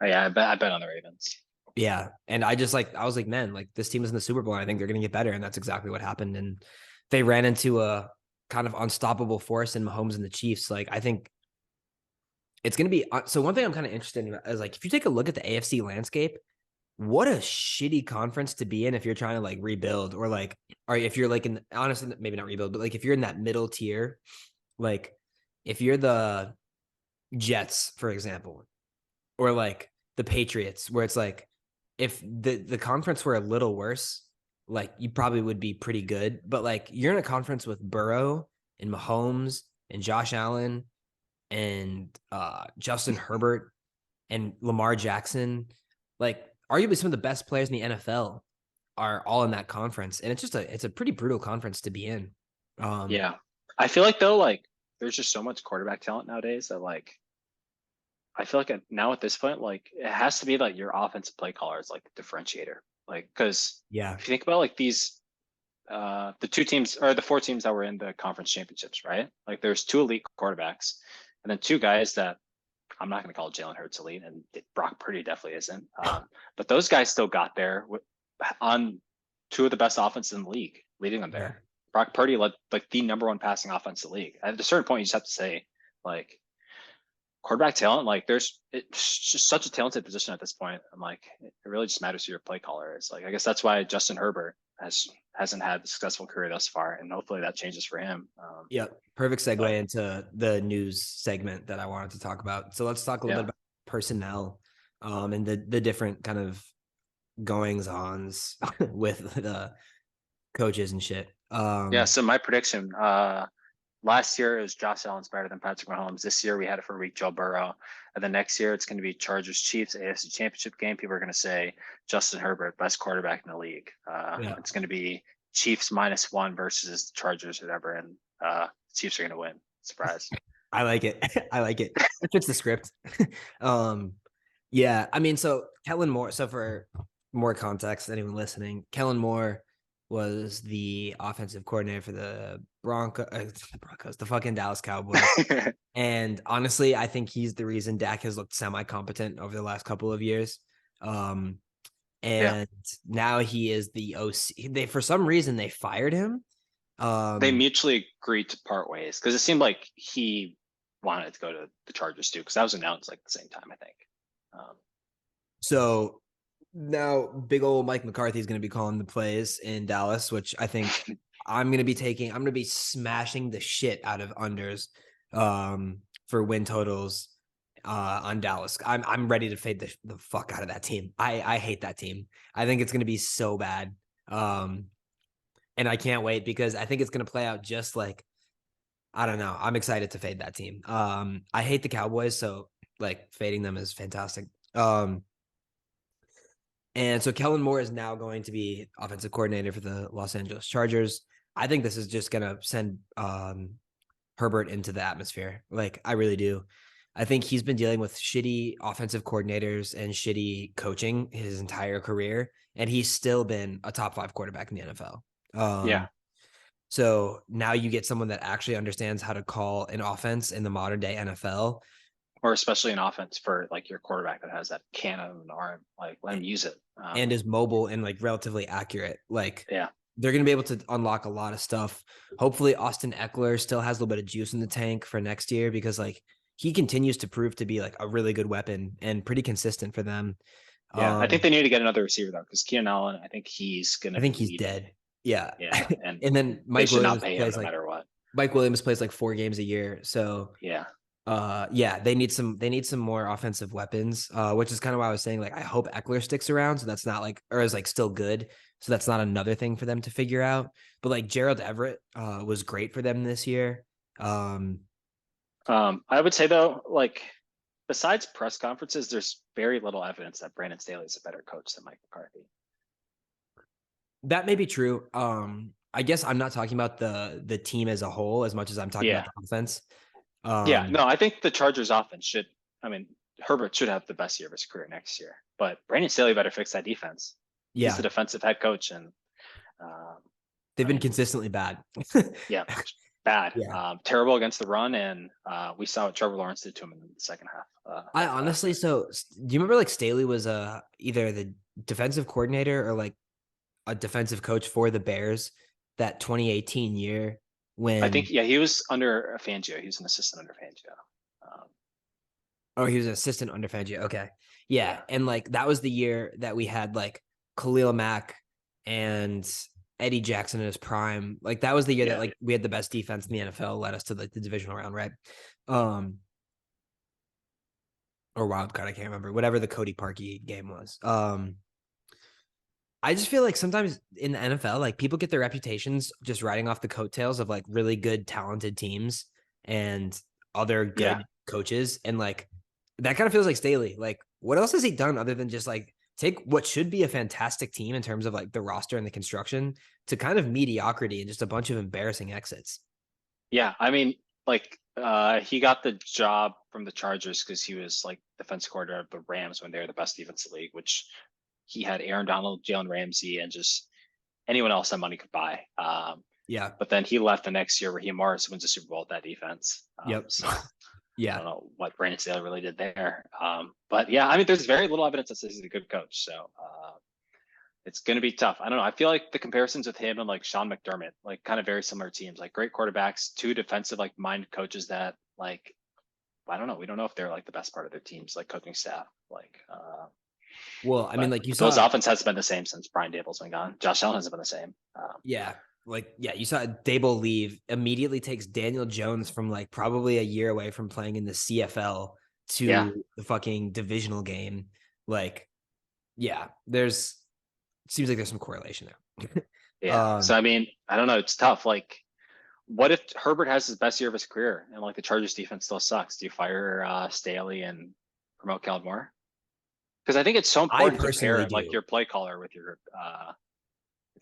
B: I bet on the Ravens.
A: Yeah. And I just like I was like, man, like this team is in the Super Bowl. And I think they're gonna get better. And that's exactly what happened. And they ran into a kind of unstoppable force in Mahomes and the Chiefs. Like I think it's going to be so one thing I'm kind of interested in is like if you take a look at the AFC landscape, what a shitty conference to be in if you're trying to like rebuild or if you're like in honestly maybe not rebuild, but like if you're in that middle tier, like if you're the Jets, for example, or like the Patriots, where it's like if the conference were a little worse, like you probably would be pretty good. But like you're in a conference with Burrow and Mahomes and Josh Allen and Justin Herbert and Lamar Jackson, like arguably some of the best players in the NFL are all in that conference. And it's a pretty brutal conference to be in.
B: Yeah, I feel like though, like there's just so much quarterback talent nowadays that like I feel like now at this point, like it has to be like your offensive play caller is like the differentiator. Like, because
A: Yeah.
B: if you think about like these, the 2 teams or the 4 teams that were in the conference championships, right? Like there's 2 elite quarterbacks, and then 2 guys that I'm not going to call Jalen Hurts elite, and Brock Purdy definitely isn't. But those guys still got there on 2 of the best offenses in the league, leading them
A: Yeah.
B: there. Brock Purdy led like the #1 passing offense in the league. At a certain point, you just have to say like quarterback talent, like it's just such a talented position at this point. I'm like, it really just matters who your play caller is. Like, I guess that's why Justin Herbert hasn't had a successful career thus far, and hopefully that changes for him.
A: Yep. Perfect segue
B: But
A: into the news segment that I wanted to talk about. So let's talk a little
B: yeah,
A: bit about personnel and the different kind of goings ons with the coaches and shit.
B: yeah. So my prediction, last year is Josh Allen's better than Patrick Mahomes. This year we had it for week Joe Burrow, and the next year it's going to be Chargers Chiefs AFC Championship game. People are going to say Justin Herbert best quarterback in the league.
A: Yeah.
B: It's going to be Chiefs -1 versus Chargers or whatever, and Chiefs are going to win. Surprise.
A: I like it. I like it. It fits the script. Yeah. I mean, so Kellen Moore. So for more context, anyone listening, Kellen Moore was the offensive coordinator for the Broncos, the fucking Dallas Cowboys. And honestly, I think he's the reason Dak has looked semi-competent over the last couple of years. And now he is the OC. For some reason they fired him.
B: They mutually agreed to part ways because it seemed like he wanted to go to the Chargers too, because that was announced like the same time, I think.
A: So now big old Mike McCarthy is going to be calling the plays in Dallas, which I think I'm going to be smashing the shit out of unders for win totals on Dallas. I'm ready to fade the fuck out of that team. I hate that team. I think it's going to be so bad. And I can't wait because I think it's going to play out just like, I don't know. I'm excited to fade that team. I hate the Cowboys, so like fading them is fantastic. And so Kellen Moore is now going to be offensive coordinator for the Los Angeles Chargers. I think this is just going to send Herbert into the atmosphere. Like, I really do. I think he's been dealing with shitty offensive coordinators and shitty coaching his entire career, and he's still been a top 5 quarterback in the NFL.
B: Yeah.
A: So now you get someone that actually understands how to call an offense in the modern day NFL
B: Or especially an offense for like your quarterback that has that cannon of an arm, like let him use it.
A: and is mobile and like relatively accurate. Like
B: Yeah.
A: they're going to be able to unlock a lot of stuff. Hopefully, Austin Eckler still has a little bit of juice in the tank for next year because like he continues to prove to be like a really good weapon and pretty consistent for them.
B: Yeah. I think they need to get another receiver though, because Keenan Allen, I think he's
A: I
B: gonna
A: think
B: be
A: he's
B: leaving.
A: dead. Yeah.
B: Yeah. And
A: And then
B: they should not pay him no matter what.
A: Mike Williams plays like 4 games a year. So
B: Yeah.
A: yeah, they need some more offensive weapons, which is kind of why I was saying like I hope Eckler sticks around so that's not like or is like still good. So that's not another thing for them to figure out. But like Gerald Everett was great for them this year. Um
B: I would say though, like besides press conferences, there's very little evidence that Brandon Staley is a better coach than Mike McCarthy.
A: that may be true. I guess I'm not talking about the team as a whole as much as I'm talking
B: Yeah.
A: about the offense.
B: Yeah. No, I think the Chargers offense should, I mean, Herbert should have the best year of his career next year, but Brandon Staley better fix that defense. He's
A: Yeah,
B: the defensive head coach and, um,
A: they've
B: I
A: been
B: mean,
A: consistently bad.
B: yeah, bad,
A: Yeah.
B: terrible against the run. And, we saw what Trevor Lawrence did to him in the second half.
A: I
B: Of last
A: honestly,
B: year.
A: do you remember like Staley was either the defensive coordinator or like a defensive coach for the Bears that 2018 year
B: I think,
A: when
B: yeah, he was under Fangio. He was an assistant under Fangio. Um,
A: oh he was an assistant under Fangio. Okay. Yeah.
B: yeah.
A: And like that was the year that we had like Khalil Mack and Eddie Jackson in his prime. Like that was the year that
B: Yeah.
A: like we had the best defense in the NFL, led us to like the divisional round, right? Um or wild card, I can't remember. Whatever the Cody Parkey game was. I just feel like sometimes in the NFL, like people get their reputations just riding off the coattails of like really good, talented teams and other
B: Yeah.
A: good coaches. And like that kind of feels like Staley. Like, what else has he done other than just like take what should be a fantastic team in terms of like the roster and the construction to kind of mediocrity and just a bunch of embarrassing exits?
B: Yeah, I mean, like, he got the job from the Chargers because he was like defense coordinator of the Rams when they were the best defense in the league, which he had Aaron Donald, Jalen Ramsey, and just anyone else that money could buy.
A: Yeah.
B: But then he left the next year where Raheem Morris wins the Super Bowl with that defense.
A: Yep.
B: So I
A: Yeah.
B: don't know what Brandon Staley really did there. But yeah, I mean, there's very little evidence that says he's a good coach. So it's going to be tough. I don't know. I feel like the comparisons with him and like Sean McDermott, like kind of very similar teams, like great quarterbacks, two defensive like minded coaches that like, I don't know. We don't know if they're like the best part of their teams, like coaching staff. Like,
A: Well, I mean, like you
B: the Bills
A: saw,
B: offense has been the same since Brian Dable's been gone. Josh Allen hasn't been the same.
A: yeah, like yeah, you saw Dable leave immediately takes Daniel Jones from like probably a year away from playing in the CFL to
B: Yeah.
A: the fucking divisional game. Like, yeah, there's seems like there's some correlation there.
B: Yeah. So I mean, I don't know. It's tough. Like, what if Herbert has his best year of his career and like the Chargers defense still sucks? Do you fire Staley and promote Kellen Moore? Because I think it's so
A: I
B: important to pair
A: personally
B: like
A: do.
B: your play caller with your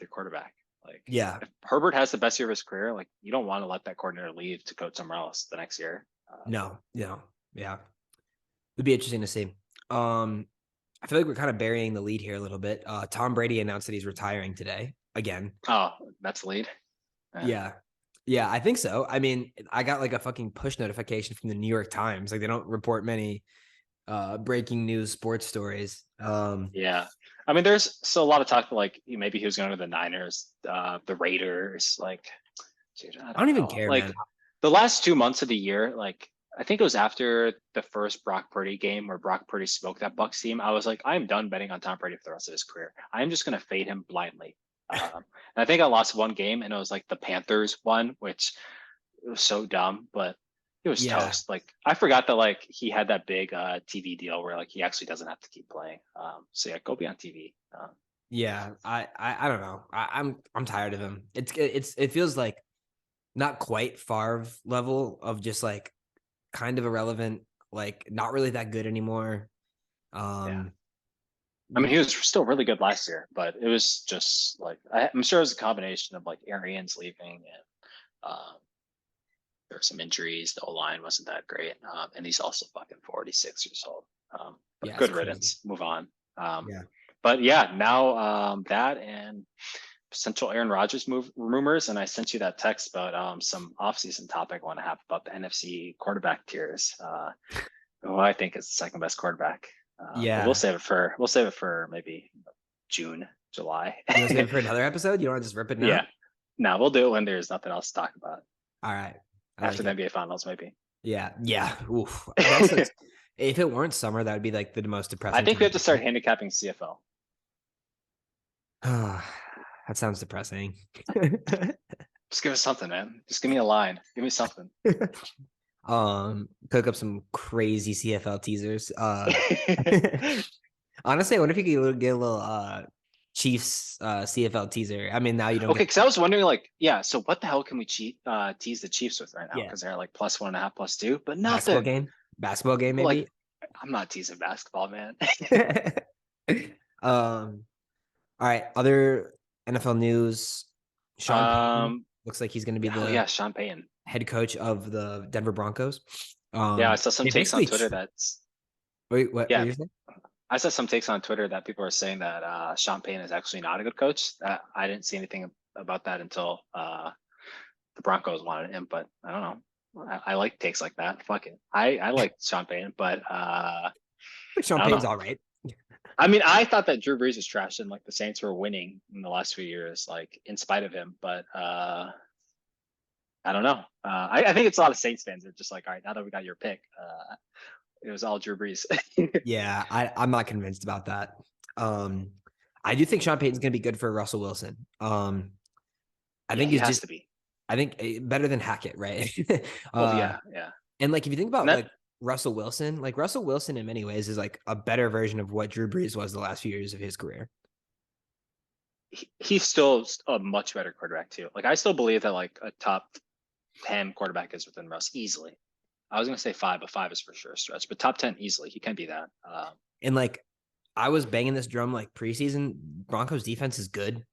B: quarterback. Like,
A: Yeah,
B: if Herbert has the best year of his career, like you don't want to let that coordinator leave to coach somewhere else the next year.
A: no, yeah, it'd be interesting to see. I feel like we're kind of burying the lead here a little bit. Tom Brady announced that he's retiring today again.
B: Oh, that's the lead.
A: Yeah. Yeah, I think so. I mean, I got like a fucking push notification from the New York Times. Like they don't report many breaking news sports stories.
B: Yeah. I mean, there's still a lot of talk that like maybe he was going to the Niners, the Raiders, like, dude,
A: I don't even
B: know.
A: care,
B: Like
A: man.
B: the last 2 months of the year, like I think it was after the first Brock Purdy game where Brock Purdy smoked that Bucks team. I was like, I'm done betting on Tom Brady for the rest of his career. I'm just gonna fade him blindly. And I think I lost one game, and it was like the Panthers one, which it was so dumb, but it was
A: Yeah.
B: toast. Like I forgot that like he had that big TV deal where like he actually doesn't have to keep playing. So yeah, go be on TV.
A: Yeah. I don't know. I'm tired of him. It feels like not quite Favre level of just like kind of irrelevant, like not really that good anymore.
B: Yeah. I mean, he was still really good last year, but it was just like I'm sure it was a combination of like Arians leaving and there were some injuries. The O line wasn't that great, and he's also fucking 46 years old. But
A: Yeah, it's
B: good
A: crazy.
B: riddance. Move on.
A: Yeah.
B: But yeah, now that and potential Aaron Rodgers move rumors, and I sent you that text about some offseason topic I want to have about the NFC quarterback tiers. Who I think is the second best quarterback. But we'll
A: Yeah.
B: save it for maybe June, July.
A: You want to save it for another episode? You want to just rip it now?
B: Yeah. No, we'll do it when there's nothing else to talk about.
A: All right.
B: After the NBA finals, maybe.
A: Yeah. Yeah. Oof. If it weren't summer, that would be like the most depressing.
B: I think we have to start handicapping CFL.
A: That sounds depressing.
B: Just give us something, man. Just give me a line. Give me something.
A: Cook up some crazy CFL teasers. Honestly, I wonder if you could get a little Chiefs CFL teaser. I mean, now you don't.
B: Okay, because I was wondering, like, yeah. So what the hell can we tease the Chiefs with right now?
A: Yeah.
B: Because they're like +1.5, +2, but nothing.
A: Basketball game, maybe.
B: Like, I'm not teasing basketball, man.
A: All right. Other NFL news. Sean Payton looks like he's going to be the
B: Sean Payton,
A: head coach of the Denver Broncos.
B: I saw some takes on Twitter that's.
A: Wait, what?
B: Yeah.
A: What you
B: I saw some takes on Twitter that people are saying that Sean Payton is actually not a good coach. I didn't see anything about that until the Broncos wanted him, but I don't know. I like takes like that. Fuck it. I like Sean Payton, but
A: Sean Payton's all right.
B: I mean, I thought that Drew Brees was trash and like the Saints were winning in the last few years, like in spite of him. But I don't know. I think it's a lot of Saints fans that are just like, all right, now that we got your pick, it was all Drew Brees.
A: Yeah, I'm not convinced about that. I do think Sean Payton's going to be good for Russell Wilson. I think
B: he has to be.
A: I think better than Hackett, right?
B: Yeah.
A: And like if you think about like Russell Wilson in many ways is like a better version of what Drew Brees was the last few years of his career.
B: He's still a much better quarterback too. Like I still believe that like a top 10 quarterback is within Russ easily. I was gonna say 5, but 5 is for sure a stretch. But top 10 easily, he can be that.
A: And like I was banging this drum like preseason. Broncos defense is good.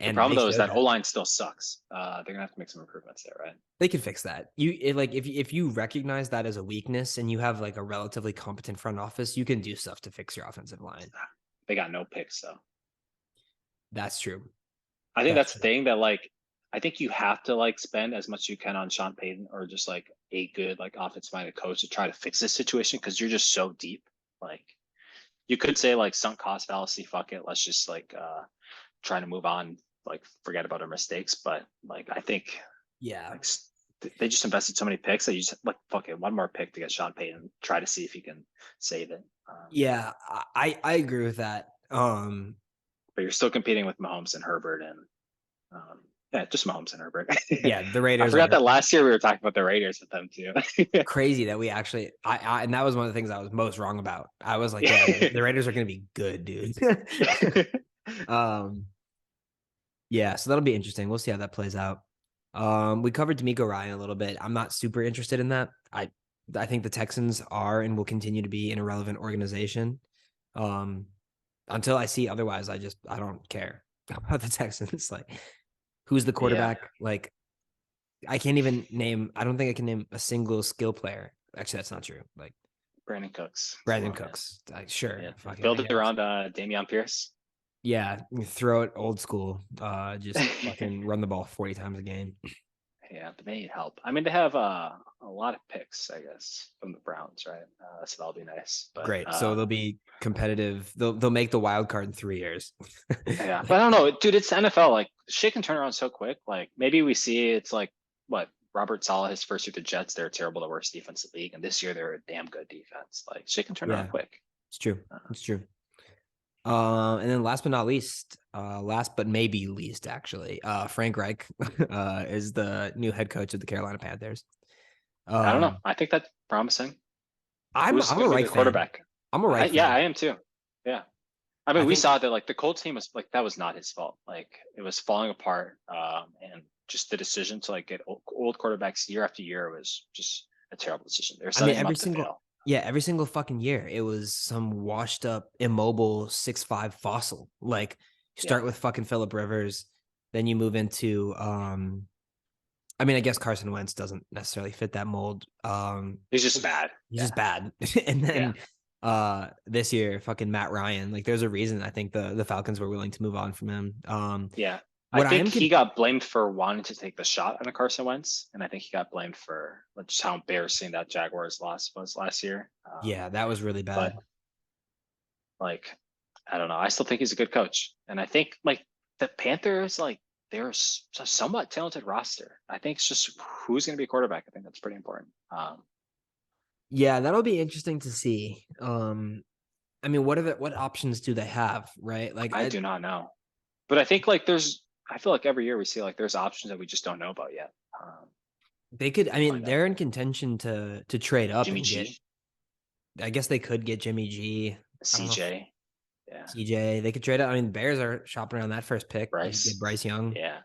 B: And the problem though is that O-line still sucks. They're gonna have to make some improvements there, right?
A: They can fix that. If you recognize that as a weakness and you have like a relatively competent front office, you can do stuff to fix your offensive line.
B: They got no picks though.
A: That's true.
B: I think that's the thing that like I think you have to like spend as much as you can on Sean Payton or just like a good like offensive minded coach to try to fix this situation because you're just so deep. Like you could say like sunk cost fallacy, fuck it, let's just like try to move on, like forget about our mistakes. But like I think like, they just invested so many picks that you just like fuck it, one more pick to get Sean Payton, try to see if he can save it.
A: Yeah, I agree with that.
B: But you're still competing with Mahomes and Herbert and just Mahomes and Herbert.
A: Yeah, the Raiders.
B: I forgot that last year we were talking about the Raiders with them too.
A: Crazy that we actually and that was one of the things I was most wrong about. I was like, yeah, the Raiders are going to be good, dude. Yeah, so that'll be interesting. We'll see how that plays out. We covered D'Amico Ryan a little bit. I'm not super interested in that. I think the Texans are and will continue to be an irrelevant organization. Until I see otherwise, I don't care about the Texans. Like, who's the quarterback? Yeah. Like, I don't think I can name a single skill player. Actually, that's not true. Like
B: Brandon Cooks.
A: Sure.
B: Yeah. Build it around Dameon Pierce.
A: Yeah, throw it old school. Just fucking run the ball 40 times a game.
B: Yeah, but they need help. I mean, they have a lot of picks, I guess, from the Browns, right? So that'll be nice. But,
A: great. So they'll be competitive. They'll make the wild card in 3 years.
B: Yeah, but I don't know, dude. It's the NFL. Like shit can turn around so quick. Like maybe we see it's like what Robert Saleh, his first year with the Jets, they're terrible, the worst defense in the league, and this year they're a damn good defense. Like shit can turn around quick.
A: It's true. It's true. And then last but not least, maybe least actually, Frank Reich is the new head coach of the Carolina Panthers.
B: I don't know. I think that's promising.
A: I'm a Reich
B: quarterback.
A: I'm a Reich.
B: Yeah, I am too. Yeah. I mean, we saw that like the Colts team was like, that was not his fault. Like it was falling apart. And just the decision to like get old quarterbacks year after year was just a terrible decision. They're setting him up to fail.
A: Yeah, every single fucking year, it was some washed up, immobile 6'5" fossil. Like, you start with fucking Phillip Rivers, then you move into, I mean, I guess Carson Wentz doesn't necessarily fit that mold.
B: He's just bad.
A: He's just bad. And then this year, fucking Matt Ryan. Like there's a reason I think the Falcons were willing to move on from him.
B: Yeah. I
A: What I
B: think
A: am
B: he got blamed for wanting to take the shot on the Carson Wentz, and I think he got blamed for just how embarrassing that Jaguars loss was last year.
A: Yeah, that was really
B: But
A: bad.
B: like, I don't know. I still think he's a good coach, and I think like the Panthers, like they're a somewhat talented roster. I think it's just who's going to be a quarterback. I think that's pretty important.
A: Yeah, that'll be interesting to see. I mean, what options do they have, right? Like
B: I do not know, but I think like there's. I feel like every year we see like there's options that we just don't know about yet.
A: they could. I
B: We'll
A: mean,
B: find out.
A: they're in contention to trade up
B: Jimmy
A: and get.
B: G,
A: I guess they could get Jimmy G. I don't know if
B: CJ, yeah,
A: CJ. They could trade up. I mean, the Bears are shopping around that first pick. They could get
B: Bryce,
A: Bryce Young.
B: yeah.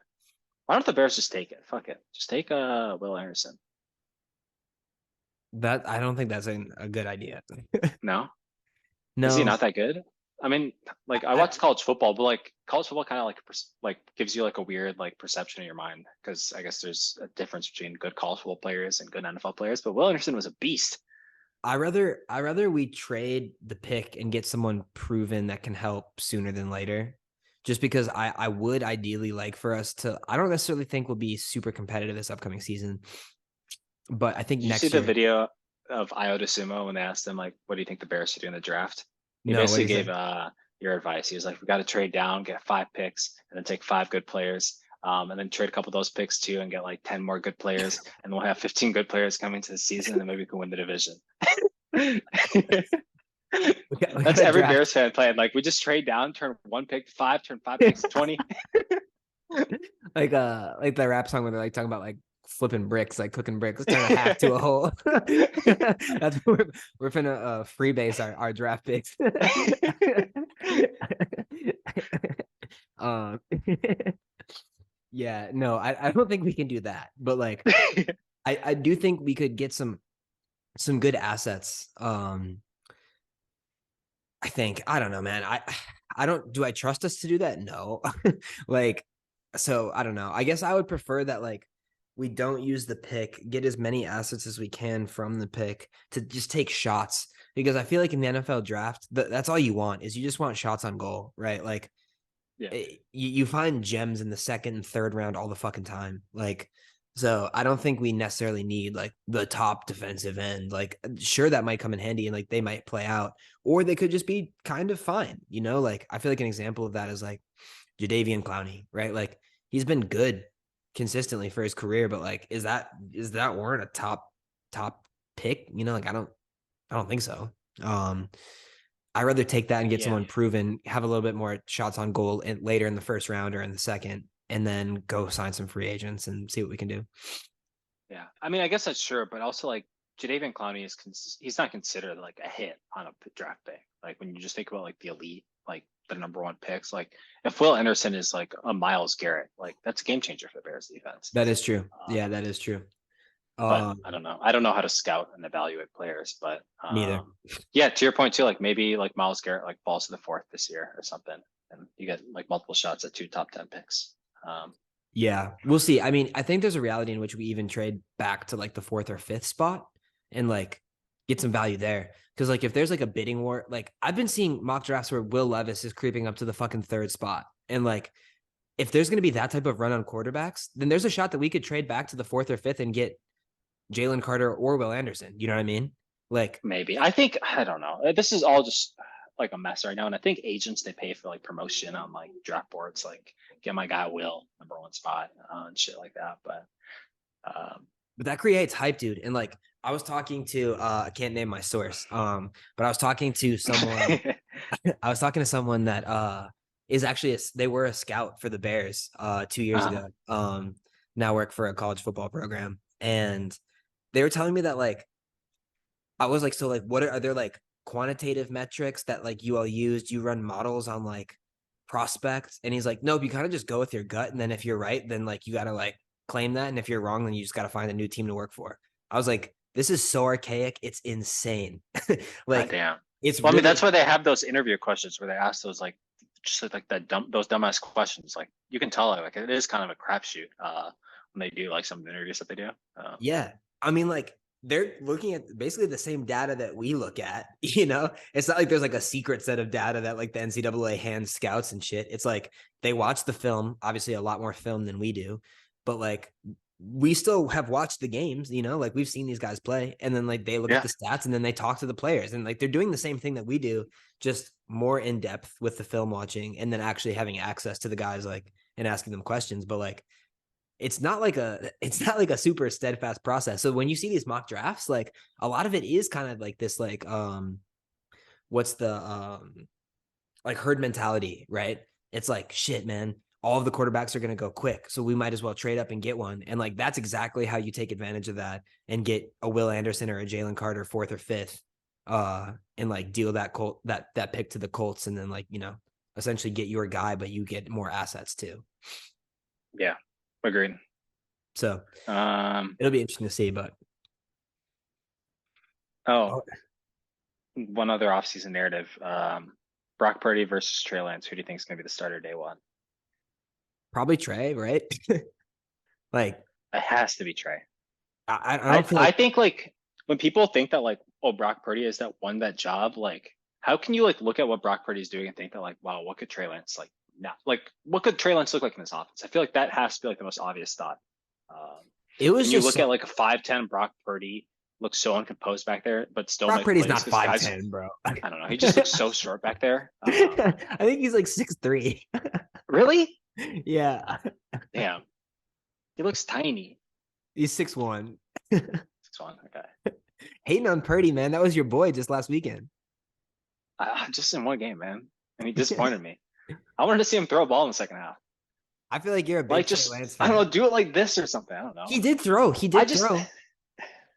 B: Why don't the Bears just take it? Fuck it, just take Will Anderson.
A: That I don't think that's a good idea.
B: No, is he
A: No,
B: not that good? I mean, like I
A: I,
B: watch college football, but like college football kind of like gives you like a weird like perception in your mind because I guess there's a difference between good college football players and good NFL players. But Will Anderson was a beast.
A: I rather we trade the pick and get someone proven that can help sooner than later. Just because I would ideally like for us to. I don't necessarily think we'll be super competitive this upcoming season, but I think
B: Did you see
A: next
B: the
A: year.
B: video of Iota Sumo when they asked him like, "What do you think the Bears should do in the draft?" He
A: No, what do
B: basically
A: you say?
B: gave your advice. He was like, "We got to trade down, get 5 picks, and then take 5 good players, and then trade a couple of those picks too, and get like 10 more good players, and we'll have 15 good players coming to the season, and maybe we can win the division."
A: We
B: That's
A: gotta
B: every
A: draft
B: Bears fan playing. Like we just trade down, turn 1 pick to 5, turn 5 picks to 20.
A: like the rap song where they're like talking about like flipping bricks, like cooking bricks, turn a half to a whole. That's what we're finna freebase our draft picks. um, yeah, no, I don't think we can do that, but like I do think we could get some good assets. I think I don't know, man. I don't do I trust us to do that? No. Like so I don't know. I guess I would prefer that like we don't use the pick, get as many assets as we can from the pick to just take shots because I feel like in the NFL draft, that's all you want is you just want shots on goal, right? Like
B: Yeah.
A: you find gems in the second and third round all the fucking time. Like, so I don't think we necessarily need like the top defensive end. Like, sure, that might come in handy and like they might play out, or they could just be kind of fine. You know, like I feel like an example of that is like Jadeveon Clowney, right? Like he's been good consistently for his career, but like, is that warrant a top pick? You know, like I don't think so. I'd rather take that and get
B: Yeah.
A: someone proven, have a little bit more shots on goal later in the first round or in the second, and then go sign some free agents and see what we can do.
B: Yeah. I mean, I guess that's true, but also like Jadeveon Clowney he's not considered like a hit on a draft pick. Like when you just think about like the elite, like the #1 picks, like if Will Anderson is like a Myles Garrett, like that's a game changer for the Bears defense.
A: That is true. Yeah,
B: Um,
A: that is true.
B: but
A: Um,
B: I don't know. I don't know how to scout and evaluate players, but
A: neither.
B: yeah, to your point too, like maybe like Myles Garrett like falls to the 4th this year or something, and you get like multiple shots at 2 top 10 picks.
A: Yeah, we'll see. I mean, I think there's a reality in which we even trade back to like the fourth or fifth spot and like get some value there. Because like if there's like a bidding war, like I've been seeing mock drafts where Will Levis is creeping up to the fucking third spot, and like if there's going to be that type of run on quarterbacks, then there's a shot that we could trade back to the fourth or fifth and get Jalen Carter or Will Anderson. You know what I mean? Like,
B: Maybe. I think I don't know. This is all just like a mess right now. And I think agents they pay for like promotion on like draft boards, like get my guy Will #1 spot and shit like that. Um
A: but that creates hype, dude. And like, I was talking to, I can't name my source, but I was talking to someone. I was talking to someone that is actually they were a scout for the Bears 2 years
B: uh,
A: ago. Now work for a college football program, and they were telling me that like I was like, so like, what are there like quantitative metrics that like you all use? Do you run models on like prospects? And he's like, nope, you kind of just go with your gut. And then if you're right, then like you gotta like claim that. And if you're wrong, then you just gotta find a new team to work for. I was like, this is so archaic, it's insane.
B: God
A: Like
B: damn.
A: it's
B: Well, I mean
A: really
B: that's why they have those interview questions where they ask those like just like that those dumbass questions. Like you can tell like it is kind of a crapshoot when they do like some of the interviews that they do.
A: yeah. I mean, like they're looking at basically the same data that we look at, you know? It's not like there's like a secret set of data that like the NCAA hands scouts and shit. It's like they watch the film, obviously a lot more film than we do, but like we still have watched the games, you know, like we've seen these guys play, and then like they look at
B: Yeah.
A: the stats and then they talk to the players, and like they're doing the same thing that we do, just more in depth with the film watching and then actually having access to the guys like and asking them questions. But like it's not like a super steadfast process. So when you see these mock drafts, like a lot of it is kind of like this like what's the like herd mentality, right? It's like shit, man. All of the quarterbacks are going to go quick, so we might as well trade up and get one. And like that's exactly how you take advantage of that and get a Will Anderson or a Jalen Carter fourth or fifth, and like deal that pick to the Colts, and then like essentially get your guy, but you get more assets too.
B: Yeah, agreed.
A: So it'll be interesting to see. But
B: one other offseason narrative: Brock Purdy versus Trey Lance. Who do you think is going to be the starter day one?
A: Probably Trey, right? Like
B: it has to be Trey.
A: I
B: think like when people think that like, oh, Brock Purdy is that won that job, like how can you like look at what Brock Purdy is doing and think that like, wow, what could Trey Lance like not like what could Trey Lance look like in this offense? I feel like that has to be like the most obvious thought.
A: It was
B: when
A: just
B: you look at like a 5'10" Brock Purdy looks so uncomposed back there, but still
A: Brock Purdy's not 5'10", bro.
B: I don't know. He just looks so short back there.
A: I think he's like 6'3".
B: Really?
A: Yeah.
B: Damn. He looks tiny.
A: He's 6'1".
B: 6'1", okay.
A: Hating on Purdy, man. That was your boy just last weekend.
B: Just in one game, man. And he disappointed me. I wanted to see him throw a ball in the second half.
A: I feel like you're a big
B: like just
A: Lance fan.
B: I don't know, do it like this or something. I don't know.
A: He did throw. He throw.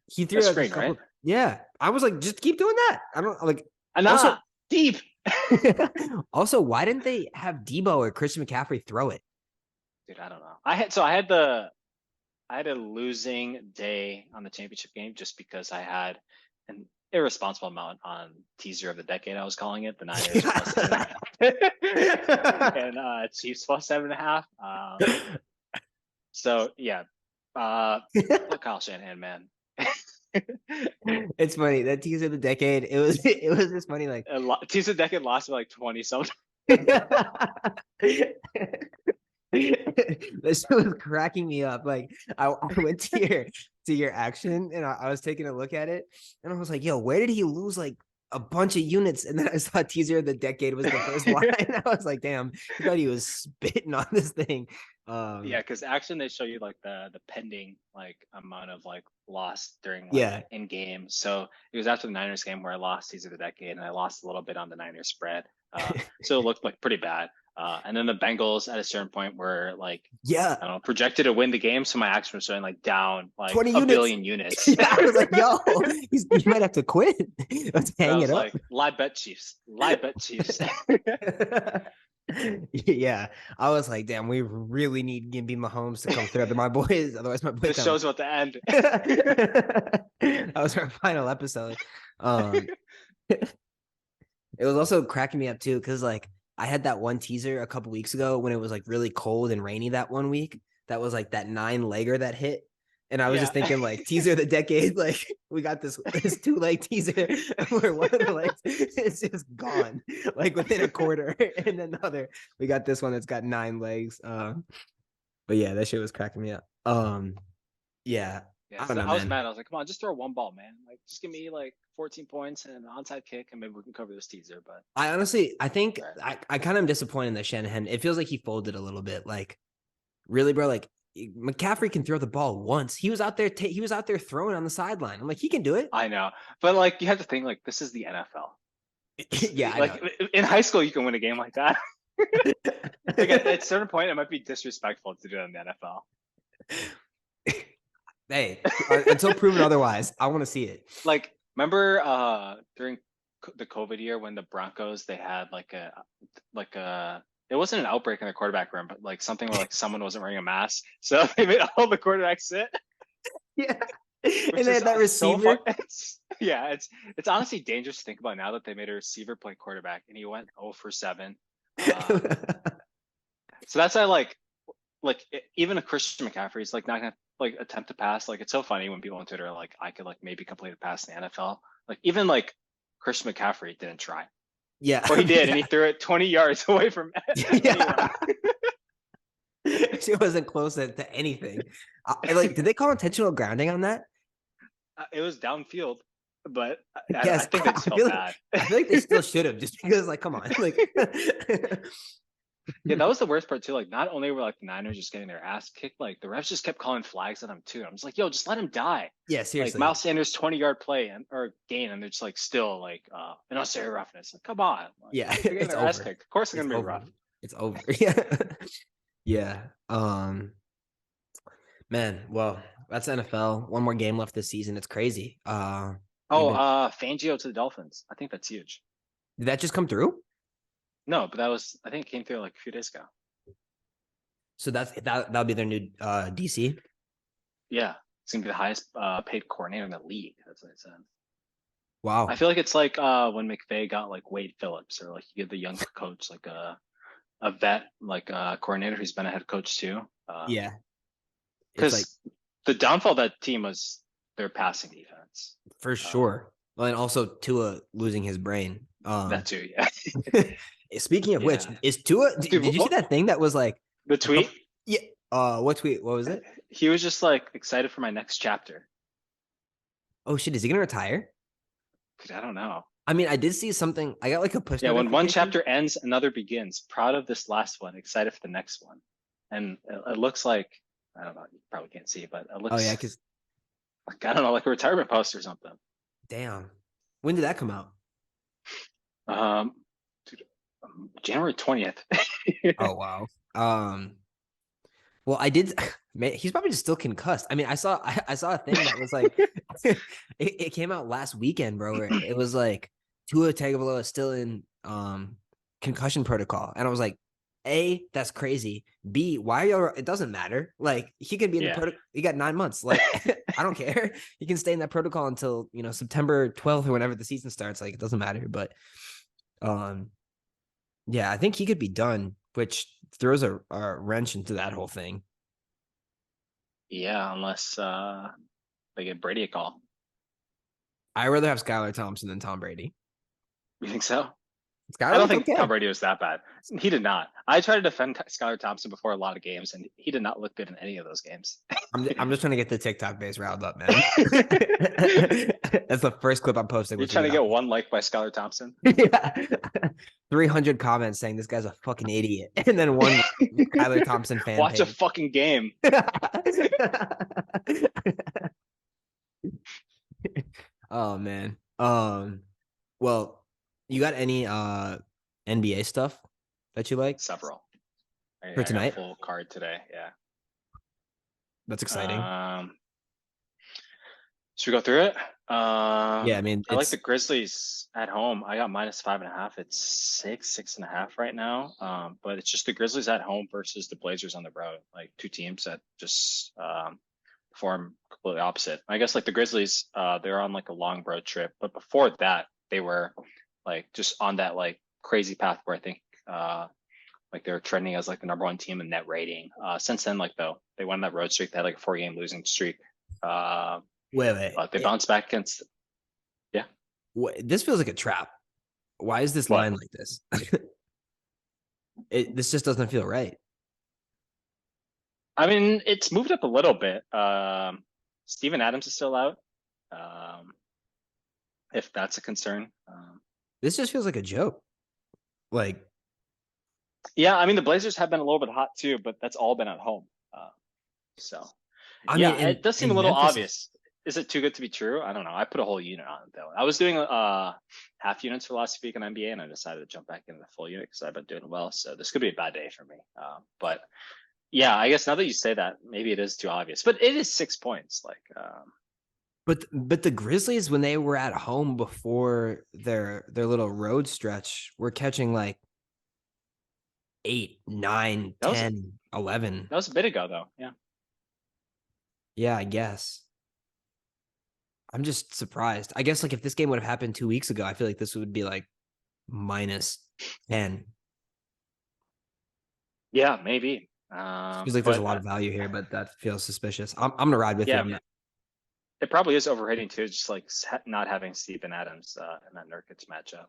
A: He threw a
B: screen,
A: couple,
B: right?
A: Yeah. I was like, just keep doing that. I don't like
B: also deep.
A: Also, why didn't they have Debo or Christian McCaffrey throw it?
B: Dude, I don't know. I had a losing day on the championship game just because I had an irresponsible amount on teaser of the decade. I was calling it the Niners plus 7.5 and Chiefs plus 7.5. So yeah, look, Kyle Shanahan, man.
A: It's funny that teaser of the decade. It was just funny. Like
B: teaser of the decade lasted like 20 something.
A: This was cracking me up. Like I went to your action and I was taking a look at it and I was like, yo, where did he lose like a bunch of units? And then I saw teaser of the decade was the first line. I was like, damn, I thought he was spitting on this thing.
B: Yeah, because action they show you like the pending like amount of like loss during like, in game. So it was after the Niners game where I lost teaser of the decade and I lost a little bit on the Niners spread. So it looked like pretty bad. And then the Bengals at a certain point were like, I don't know, projected to win the game. So my action was showing like down like
A: 20
B: a billion units.
A: Yeah, I was like, yo, he might have to quit. Let's hang it up.
B: Like, live bet Chiefs.
A: Yeah, I was like, damn, we really need Gimby Mahomes to come through. My boys, otherwise my boys.
B: The show's about to end.
A: That was our final episode. It was also cracking me up too, because like I had that one teaser a couple weeks ago when it was like really cold and rainy that one week. That was like that 9-legger that hit. And I was just thinking like teaser of the decade, like we got this 2-leg teaser where one of the legs is just gone, like within a quarter. And then the other, we got this one that's got 9 legs. But yeah, that shit was cracking me up. Yeah.
B: I don't know, I was mad. I was like, come on, just throw one ball, man. Like just give me like 14 points and an onside kick and maybe we can cover this teaser. But
A: I think I kind of am disappointed in the Shanahan. It feels like he folded a little bit. Like, really, bro, like McCaffrey can throw the ball once. He was out there throwing on the sideline. I'm like, he can do it.
B: I know. But like you have to think like this is the NFL.
A: Yeah,
B: like in high school you can win a game like that. Like at a certain point it might be disrespectful to do it in the NFL.
A: Hey, until proven otherwise, I want to see it.
B: Like, remember during the COVID year when the Broncos they had like a it wasn't an outbreak in their quarterback room, but like something where like someone wasn't wearing a mask, so they made all the quarterbacks sit.
A: Yeah, and they had that receiver.
B: It's honestly dangerous to think about now that they made a receiver play quarterback, and he went 0 for 7. So that's why like even a Christian McCaffrey is like not gonna like attempt to pass. Like it's so funny when people on Twitter are like, I could like maybe complete a pass in the NFL. Like even like Chris McCaffrey didn't try.
A: Yeah.
B: Or he did, and he threw it 20 yards away from anyone.
A: Yeah. She wasn't close to anything. Like, did they call intentional grounding on that?
B: It was downfield, but I
A: Yes,
B: think they just felt
A: feel
B: bad.
A: I feel like they still should have, just because, like, come on, like,
B: Yeah, that was the worst part too. Like, not only were like the Niners just getting their ass kicked, like the refs just kept calling flags at them too. I'm just like, yo, just let him die.
A: yeah,
B: Like
A: seriously,
B: Miles Sanders 20-yard play or gain, and they're just like still like unnecessary roughness. Like, come on. Like,
A: yeah,
B: they're getting
A: it's
B: their ass
A: over.
B: kicked. Of course they're
A: It's
B: gonna be
A: over.
B: rough.
A: It's over. Yeah, yeah. Man, well, that's NFL. One more game left this season. It's crazy.
B: Oh, Fangio to the Dolphins. I think that's huge.
A: Did that just come through?
B: No, but I think it came through like a few days ago.
A: So that'll be their new DC.
B: Yeah, it's gonna be the highest paid coordinator in the league. That's what it said.
A: Wow.
B: I feel like it's like when McVay got like Wade Phillips, or like you get the young coach, like a vet, like a coordinator who's been a head coach too.
A: Yeah.
B: Because
A: Like,
B: the downfall of that team was their passing defense.
A: for sure. Well, and also Tua losing his brain.
B: That too, yeah.
A: Speaking of which,
B: Yeah.
A: is Tua?
B: Dude,
A: Did you see that thing that was like
B: The tweet?
A: Yeah. What tweet? What was it?
B: He was just like excited for my next chapter.
A: Oh shit! Is he gonna retire?
B: Dude, I don't know.
A: I mean, I did see something. I got like a push.
B: Yeah, when one
A: notification.
B: chapter ends, another begins. Proud of this last one, excited for the next one. And it looks like, I don't know, you probably can't see, but it looks
A: Oh yeah, because
B: like, I don't know, like a retirement post or something.
A: damn, when did that come out?
B: Dude, January 20th.
A: Oh wow. Well, I did. Man, he's probably just still concussed. I mean, I saw a thing that was like, it came out last weekend, bro. Where it was like Tua Tagovailoa is still in concussion protocol, and I was like, A, that's crazy. B, why are it doesn't matter. Like he could be in the protocol. He got 9 months. Like I don't care. He can stay in that protocol until September 12th or whenever the season starts. Like it doesn't matter. But yeah, I think he could be done, which throws a wrench into that whole thing.
B: Yeah, unless they get Brady a call.
A: I'd rather have Skylar Thompson than Tom Brady.
B: You think so?
A: Skylar
B: I don't think Tom Brady was that bad. He did not. I tried to defend Skylar Thompson before a lot of games, and he did not look good in any of those games.
A: I'm just trying to get the TikTok base riled up, man. That's the first clip I'm posting.
B: You're trying to get one like by Skylar Thompson?
A: Yeah. 300 comments saying this guy's a fucking idiot. And then one Skylar Thompson fan
B: Watch
A: page.
B: a fucking game.
A: Oh, man. Well, you got any NBA stuff that you like?
B: Several.
A: For tonight?
B: I got a full card today, yeah.
A: That's exciting.
B: Should we go through it?
A: Yeah, I mean,
B: I like the Grizzlies at home. I got -5.5. It's 6.5 right now. But it's just the Grizzlies at home versus the Blazers on the road. Like two teams that just perform completely opposite. I guess like the Grizzlies, they're on like a long road trip, but before that, they were like just on that like crazy path where I think like they're trending as like the #1 team in net rating. Since then, like though they won that road streak, they had like a 4-game losing streak.
A: Wait.
B: But they bounced back against. Yeah.
A: This feels like a trap. Why is this line like this? This just doesn't feel right.
B: I mean, it's moved up a little bit. Steven Adams is still out. If that's a concern.
A: This just feels like a joke. Like,
B: yeah, I mean, the Blazers have been a little bit hot too, but that's all been at home. So,
A: I mean,
B: it does seem a little
A: Memphis,
B: obvious. Is it too good to be true? I don't know. I put a whole unit on it though. I was doing half units for last week in NBA, and I decided to jump back into the full unit because I've been doing well. So this could be a bad day for me. But yeah, I guess now that you say that, maybe it is too obvious. But it is 6 points. Like,
A: but the Grizzlies, when they were at home before their little road stretch, were catching like 8, 9, 10, 11.
B: That was a bit ago though. Yeah.
A: Yeah, I guess. I'm just surprised. I guess like if this game would have happened 2 weeks ago, I feel like this would be like -10.
B: Yeah, maybe.
A: Feels like there's a
B: But
A: lot of value here, but that feels suspicious. I'm gonna ride with you
B: yeah,
A: on that.
B: it probably is overrating too. Just like not having Steven Adams in that Nurkic matchup.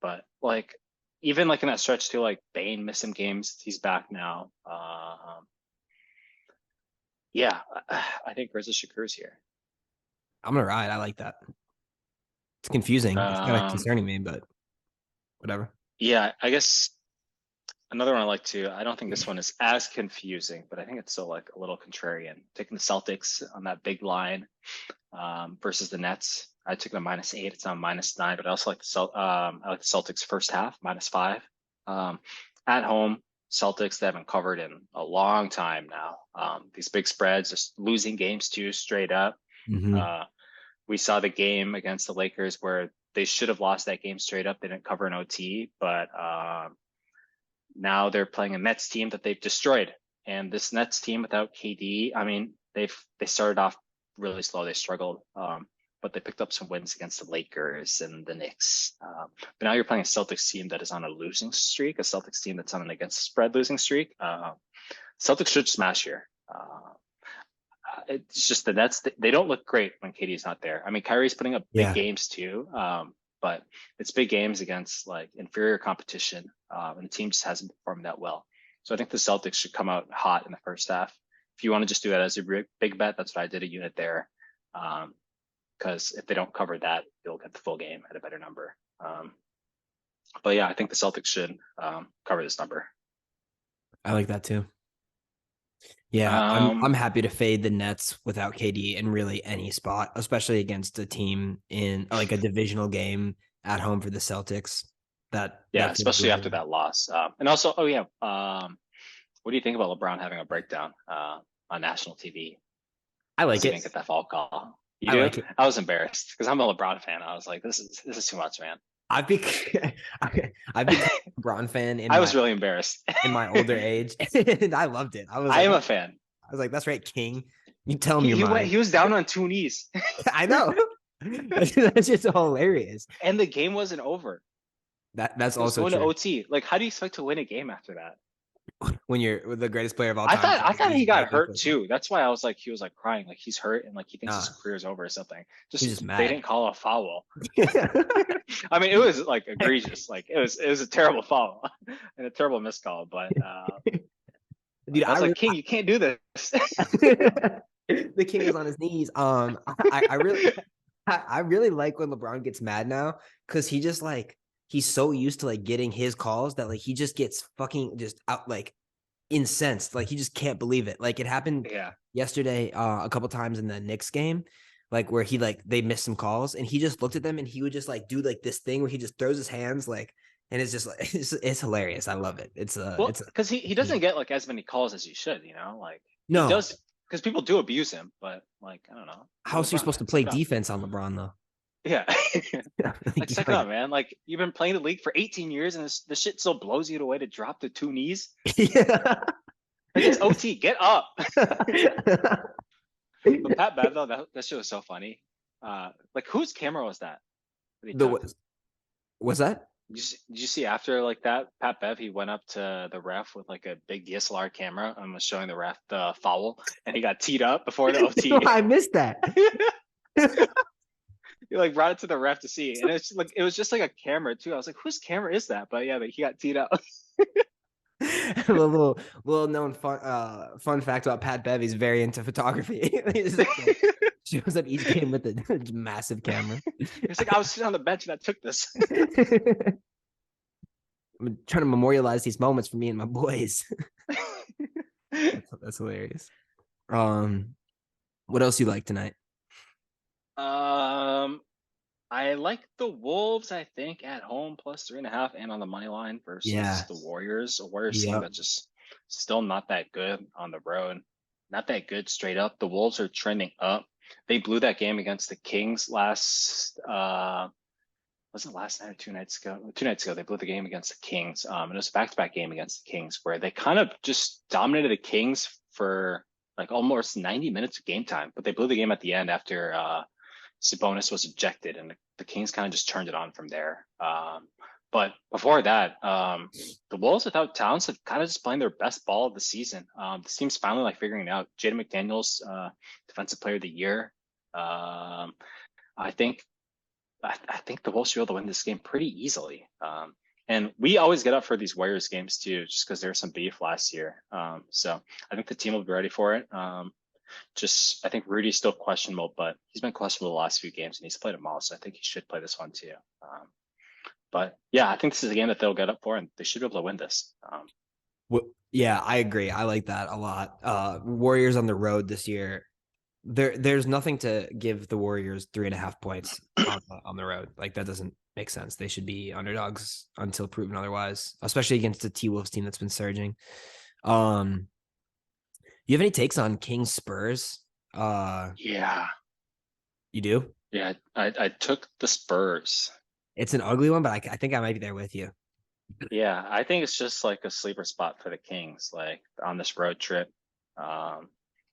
B: But like even like in that stretch too, like Bane missed some games. He's back now. Yeah, I think Reza Shakur's here.
A: I'm gonna ride. I like that. It's confusing. It's kind of
B: Um,
A: concerning me, but whatever.
B: yeah, I guess another one I like to. I don't think this one is as confusing, but I think it's still like a little contrarian. Taking the Celtics on that big line versus the Nets. I took the -8. It's on -9, but I also like I like the Celtics first half -5. At home, Celtics they haven't covered in a long time now. These big spreads, just losing games too straight up.
A: Mm-hmm.
B: Uh, we saw the game against the Lakers where they should have lost that game straight up. They didn't cover an OT, but now they're playing a Nets team that they've destroyed. And this Nets team without KD, I mean, they started off really slow. They struggled, but they picked up some wins against the Lakers and the Knicks. But now you're playing a Celtics team that is on a losing streak, a Celtics team that's on an against spread losing streak. Celtics should smash here. It's just the Nets. They don't look great when KD's not there. I mean, Kyrie's putting up big
A: Yeah.
B: games too, but it's big games against like inferior competition, and the team just hasn't performed that well. So I think the Celtics should come out hot in the first half. If you want to just do that as a big bet, that's what I did a unit there. Because if they don't cover that, you'll get the full game at a better number. But yeah, I think the Celtics should cover this number.
A: I like that too. Yeah, I'm happy to fade the Nets without KD in really any spot, especially against a team in like a divisional game at home for the Celtics.
B: Yeah,
A: That feels
B: especially
A: really
B: after
A: good.
B: that loss. And also, oh yeah, what do you think about LeBron having a breakdown on national TV?
A: I
B: Because
A: like
B: he
A: it.
B: didn't get that foul call. You
A: I
B: do?
A: like it.
B: I was embarrassed because I'm a LeBron fan. I was like, this is too much, man.
A: I've become I've become a LeBron fan
B: I was really embarrassed.
A: in my older age, and I loved it.
B: I am a fan.
A: I was like, that's right, King. You tell him
B: He
A: your
B: he went.
A: mind.
B: He was down on two knees,
A: I know. That's just hilarious.
B: and the game wasn't over.
A: That's
B: It was
A: also
B: going to
A: true.
B: OT. Like, how do you expect to win a game after that?
A: When you're the greatest player of all
B: I
A: time,
B: thought I thought he got hurt
A: like that.
B: too. That's why I was like, he was like crying, like he's hurt and like he thinks his
A: Nah,
B: career's over or something.
A: he's just
B: Just they
A: mad.
B: didn't call a foul. I mean, it was like egregious. Like it was a terrible foul and a terrible miscall. But
A: Dude,
B: I was like, King, you can't do this.
A: the King is on his knees. I really like when LeBron gets mad now because he just like he's so used to like getting his calls that like he just gets fucking just out like incensed. Like he just can't believe it. Like it happened
B: Yeah.
A: yesterday a couple times in the Knicks game, like where he like they missed some calls and he just looked at them and he would just like do like this thing where he just throws his hands like and it's just like it's hilarious. I love it.
B: Well,
A: It's a
B: because he doesn't get like as many calls as he should, you know, like he
A: no.
B: does because people do abuse him, but like I don't know.
A: How
B: You're
A: else are you
B: LeBron,
A: supposed
B: man.
A: to play
B: Suck it up.
A: defense on LeBron though?
B: Yeah. Like
A: Like,
B: suck it up, man. Like you've been playing the league for 18 years and this shit still blows you away to drop to two knees.
A: yeah.
B: Like it's OT, get up. But Pat Bev though, that shit was so funny. Like whose camera was that he took?
A: Was that?
B: Did you see after like that, Pat Bev, he went up to the ref with like a big DSLR camera and was showing the ref the foul, and he got teed up before the OT.
A: I missed that.
B: He like brought it to the ref to see, and it's like it was just like a camera too. I was like, whose camera is that? But yeah, he got teed up.
A: A little known fun fact about Pat Bev. He's very into photography. He's like, shows up each game with a massive camera.
B: It's like I was sitting on the bench and I took this.
A: I'm trying to memorialize these moments for me and my boys. That's hilarious. What else you like tonight?
B: I like the Wolves, I think, at home +3.5 and on the money line versus
A: Yeah.
B: the Warriors. A Warriors team
A: Yep.
B: that's just still not that good on the road. Not that good straight up. The Wolves are trending up. They blew that game against the Kings last wasn't last night or 2 nights ago. 2 nights ago, they blew the game against the Kings. And it was a back-to-back game against the Kings where they kind of just dominated the Kings for like almost 90 minutes of game time, but they blew the game at the end after Sabonis was ejected, and the Kings kind of just turned it on from there. But before that, the Wolves without Towns have kind of just playing their best ball of the season. This team's finally like figuring it out. Jaden McDaniels, Defensive Player of the Year. Um, I think I think the Wolves should be able to win this game pretty easily. And we always get up for these Warriors games too, just because there was some beef last year. So I think the team will be ready for it. I think Rudy's still questionable, but he's been questionable the last few games and he's played them all. So I think he should play this one too. But yeah, I think this is a game that they'll get up for and they should be able to win this.
A: Yeah, I agree. I like that a lot. Warriors on the road this year. There's nothing to give the Warriors 3.5 points on the road. Like that doesn't make sense. They should be underdogs until proven otherwise, especially against a T-Wolves team that's been surging. You have any takes on Kings Spurs?
B: Yeah.
A: You do?
B: Yeah, I took the Spurs.
A: It's an ugly one, but I think I might be there with you.
B: Yeah, I think it's just like a sleeper spot for the Kings. Like on this road trip,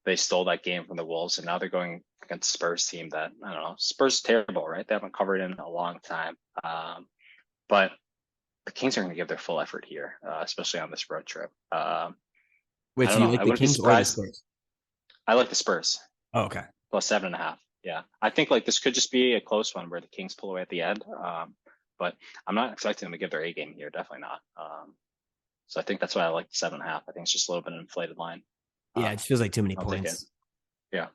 B: they stole that game from the Wolves, and now they're going against Spurs team that I don't know. Spurs terrible, right? They haven't covered in a long time. But the Kings are going to give their full effort here, especially on this road trip.
A: Wait,
B: I
A: so
B: don't
A: you
B: know.
A: like
B: I
A: the
B: wouldn't be
A: Kings or the
B: surprised.
A: Spurs?
B: I like the Spurs
A: Oh, okay.
B: plus 7.5. Yeah, I think like this could just be a close one where the Kings pull away at the end. But I'm not expecting them to give their A game here. Definitely not. So I think that's why I like the 7.5. I think it's just a little bit of an inflated line.
A: Yeah, it just feels like too many
B: I'll take it.
A: points.
B: Yeah.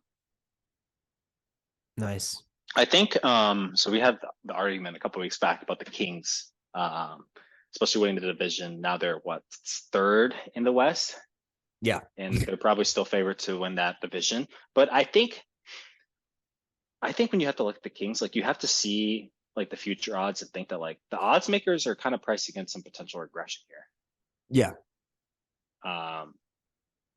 A: Nice.
B: I think so we had the argument a couple weeks back about the Kings, especially winning the division. Now they're what, third in the West?
A: Yeah.
B: And they're probably still favored to win that division. But I think when you have to look at the Kings, like you have to see like the future odds and think that like the odds makers are kind of priced against some potential regression here.
A: Yeah.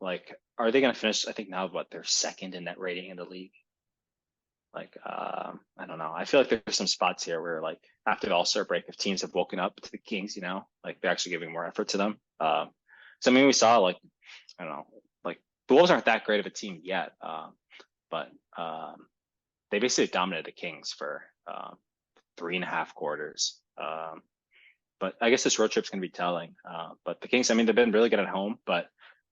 B: Like, are they going to finish? I think now what they're second in net rating in the league. Like, I don't know. I feel like there's some spots here where like after the All-Star break, if teams have woken up to the Kings, you know, like they're actually giving more effort to them. So I mean, we saw like, I don't know, like the Wolves aren't that great of a team yet, but they basically dominated the Kings for 3.5 quarters. But I guess this road trip's going to be telling. But the Kings, I mean, they've been really good at home, but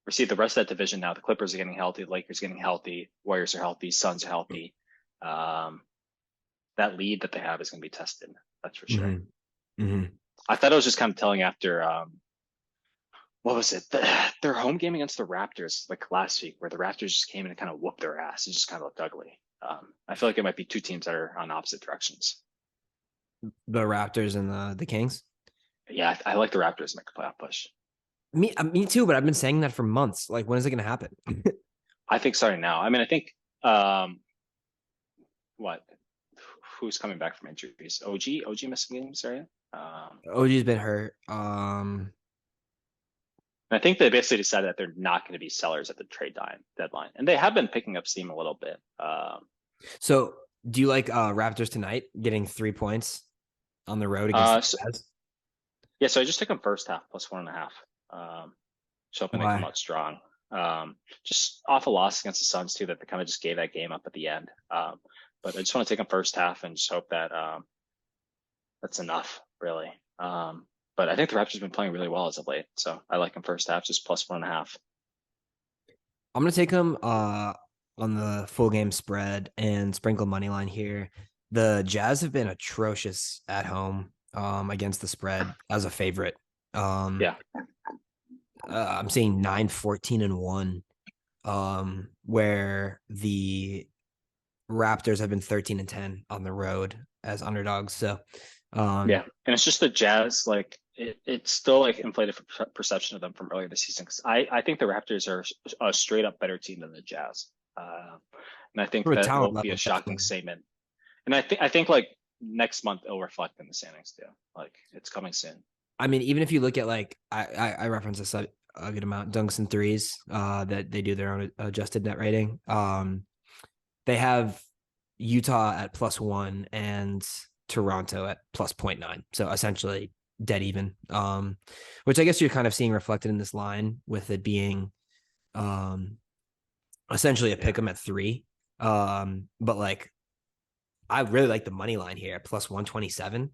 B: we see the rest of that division now. The Clippers are getting healthy, the Lakers getting healthy, Warriors are healthy, Suns are healthy. That lead that they have is going to be tested. That's for sure. I thought it was just kind of telling after what was it? Their home game against the Raptors like last week, where the Raptors just came in and kind of whooped their ass. It just kind of looked ugly. I feel like it might be two teams that are on opposite directions.
A: The Raptors and the Kings.
B: Yeah, I like the Raptors to make a playoff push.
A: Me too, but I've been saying that for months. Like, when is it going to happen?
B: I think starting now. I mean, I think who's coming back from injuries? OG missed some games, right?
A: OG's been hurt.
B: I think they basically decided that they're not going to be sellers at the trade deadline, and they have been picking up steam a little bit.
A: So, do you like Raptors tonight getting 3 points on the road against the Jazz?
B: Yeah, so I just took them first half plus 1.5. So hoping they come out strong. Just off a loss against the Suns too, that they kind of just gave that game up at the end. But I just want to take them first half and just hope that that's enough, really. But I think the Raptors have been playing really well as of late, so I like them first half, just plus 1.5.
A: I'm gonna take them on the full game spread and sprinkle money line here. The Jazz have been atrocious at home against the spread as a favorite.
B: Yeah.
A: I'm seeing 9-14-1, where the Raptors have been 13-10 on the road as underdogs. So,
B: yeah, and it's just the Jazz, like it's still like inflated perception of them from earlier this season. Because I think the Raptors are a straight up better team than the Jazz, and I think that will be a shocking statement. And I think like next month it'll reflect in the standings too. Like it's coming soon.
A: I mean, even if you look at like I reference this a good amount, dunks and threes, that they do their own adjusted net rating. They have Utah at +1 and Toronto at +0.9. So essentially dead even. Which I guess you're kind of seeing reflected in this line with it being essentially a pick 'em at 3. But like I really like the money line here at +127.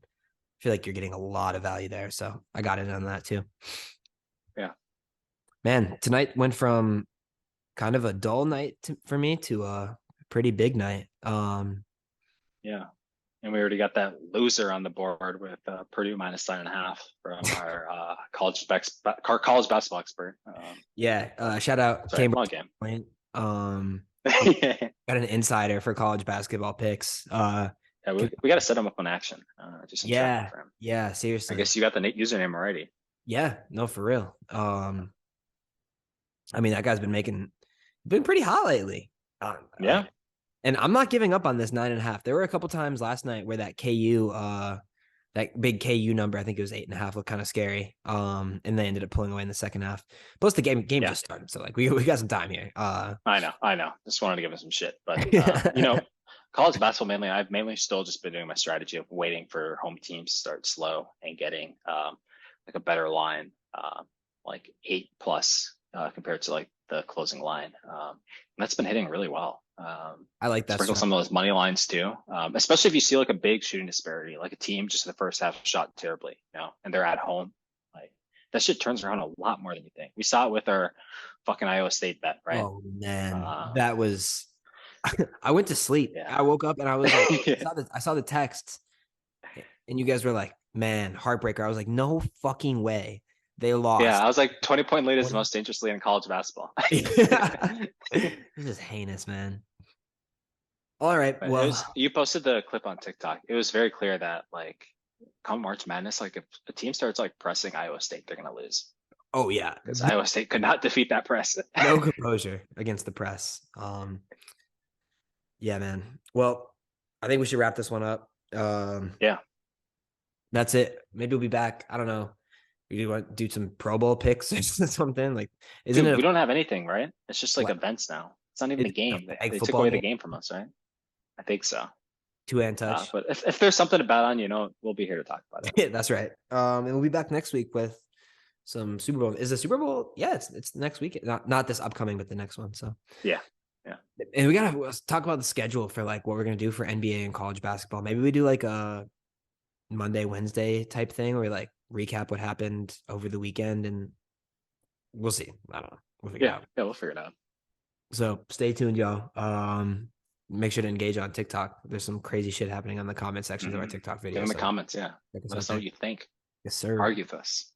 A: feel like you're getting a lot of value there. So I got in on that too.
B: Yeah.
A: Man, tonight went from kind of a dull night for me to a pretty big night.
B: Yeah. And we already got that loser on the board with Purdue minus 9.5 from our college basketball expert.
A: Yeah, shout out
B: Sorry,
A: Cambridge.
B: wrong
A: Point.
B: game.
A: Got an insider for college basketball picks.
B: Yeah, we got to set him up on action. Do some tracking
A: Yeah,
B: for him.
A: yeah,
B: I
A: seriously.
B: guess you got the username already.
A: Yeah, no, for real. I mean, that guy's been pretty hot lately.
B: Yeah.
A: And I'm not giving up on this 9.5. There were a couple times last night where that that big KU number, I think it was 8.5, looked kind of scary. And they ended up pulling away in the second half. Plus, the game
B: Yeah.
A: just started, so like we got some time here.
B: I know. Just wanted to give him some shit, but college basketball mainly. I've mainly still just been doing my strategy of waiting for home teams to start slow and getting like a better line, like 8+ compared to like the closing line. And that's been hitting really well.
A: I like that.
B: Sprinkle some of those money lines too, especially if you see like a big shooting disparity, like a team just in the first half shot terribly, and they're at home. Like that shit turns around a lot more than you think. We saw it with our fucking Iowa State bet, right?
A: Oh man, that was. I went to sleep.
B: Yeah.
A: I woke up and I was like,
B: Yeah.
A: I saw the text, and you guys were like, "Man, heartbreaker." I was like, "No fucking way, they lost."
B: Yeah, I was like 20-point lead is the most dangerous lead in college basketball.
A: This is heinous, man. All right,
B: But
A: well,
B: you posted the clip on TikTok. It was very clear that like come March Madness, like if a team starts like pressing Iowa State, they're gonna lose.
A: oh yeah,
B: Because Iowa State could not defeat that press.
A: no composure against the press. Yeah, man. Well, I think we should wrap this one up.
B: Yeah.
A: That's it. Maybe we'll be back. I don't know. We want to do some Pro Bowl picks or something. Like, isn't
B: Dude,
A: it?
B: we don't have anything, right? It's just like
A: What?
B: events now. It's not even a
A: It's
B: game.
A: a flag
B: They took
A: football
B: away the
A: game.
B: game from us, right? I think so.
A: Two-hand touch.
B: But if there's something to bet on, we'll be here to talk about it.
A: Yeah, that's right. And we'll be back next week with some Super Bowl. Is the Super Bowl? Yeah, it's next week. Not this upcoming, but the next one. So
B: Yeah.
A: and we gotta talk about the schedule for like what we're gonna do for NBA and college basketball. Maybe we do like a Monday, Wednesday type thing where we like recap what happened over the weekend, and we'll see. I don't know. We'll figure it out.
B: Yeah, we'll figure it out.
A: So stay tuned, y'all. Make sure to engage on TikTok. There's some crazy shit happening on the comment sections of our TikTok videos.
B: Get in the comments, yeah.
A: Let
B: Let us know what you think.
A: Yes, sir.
B: Argue with us.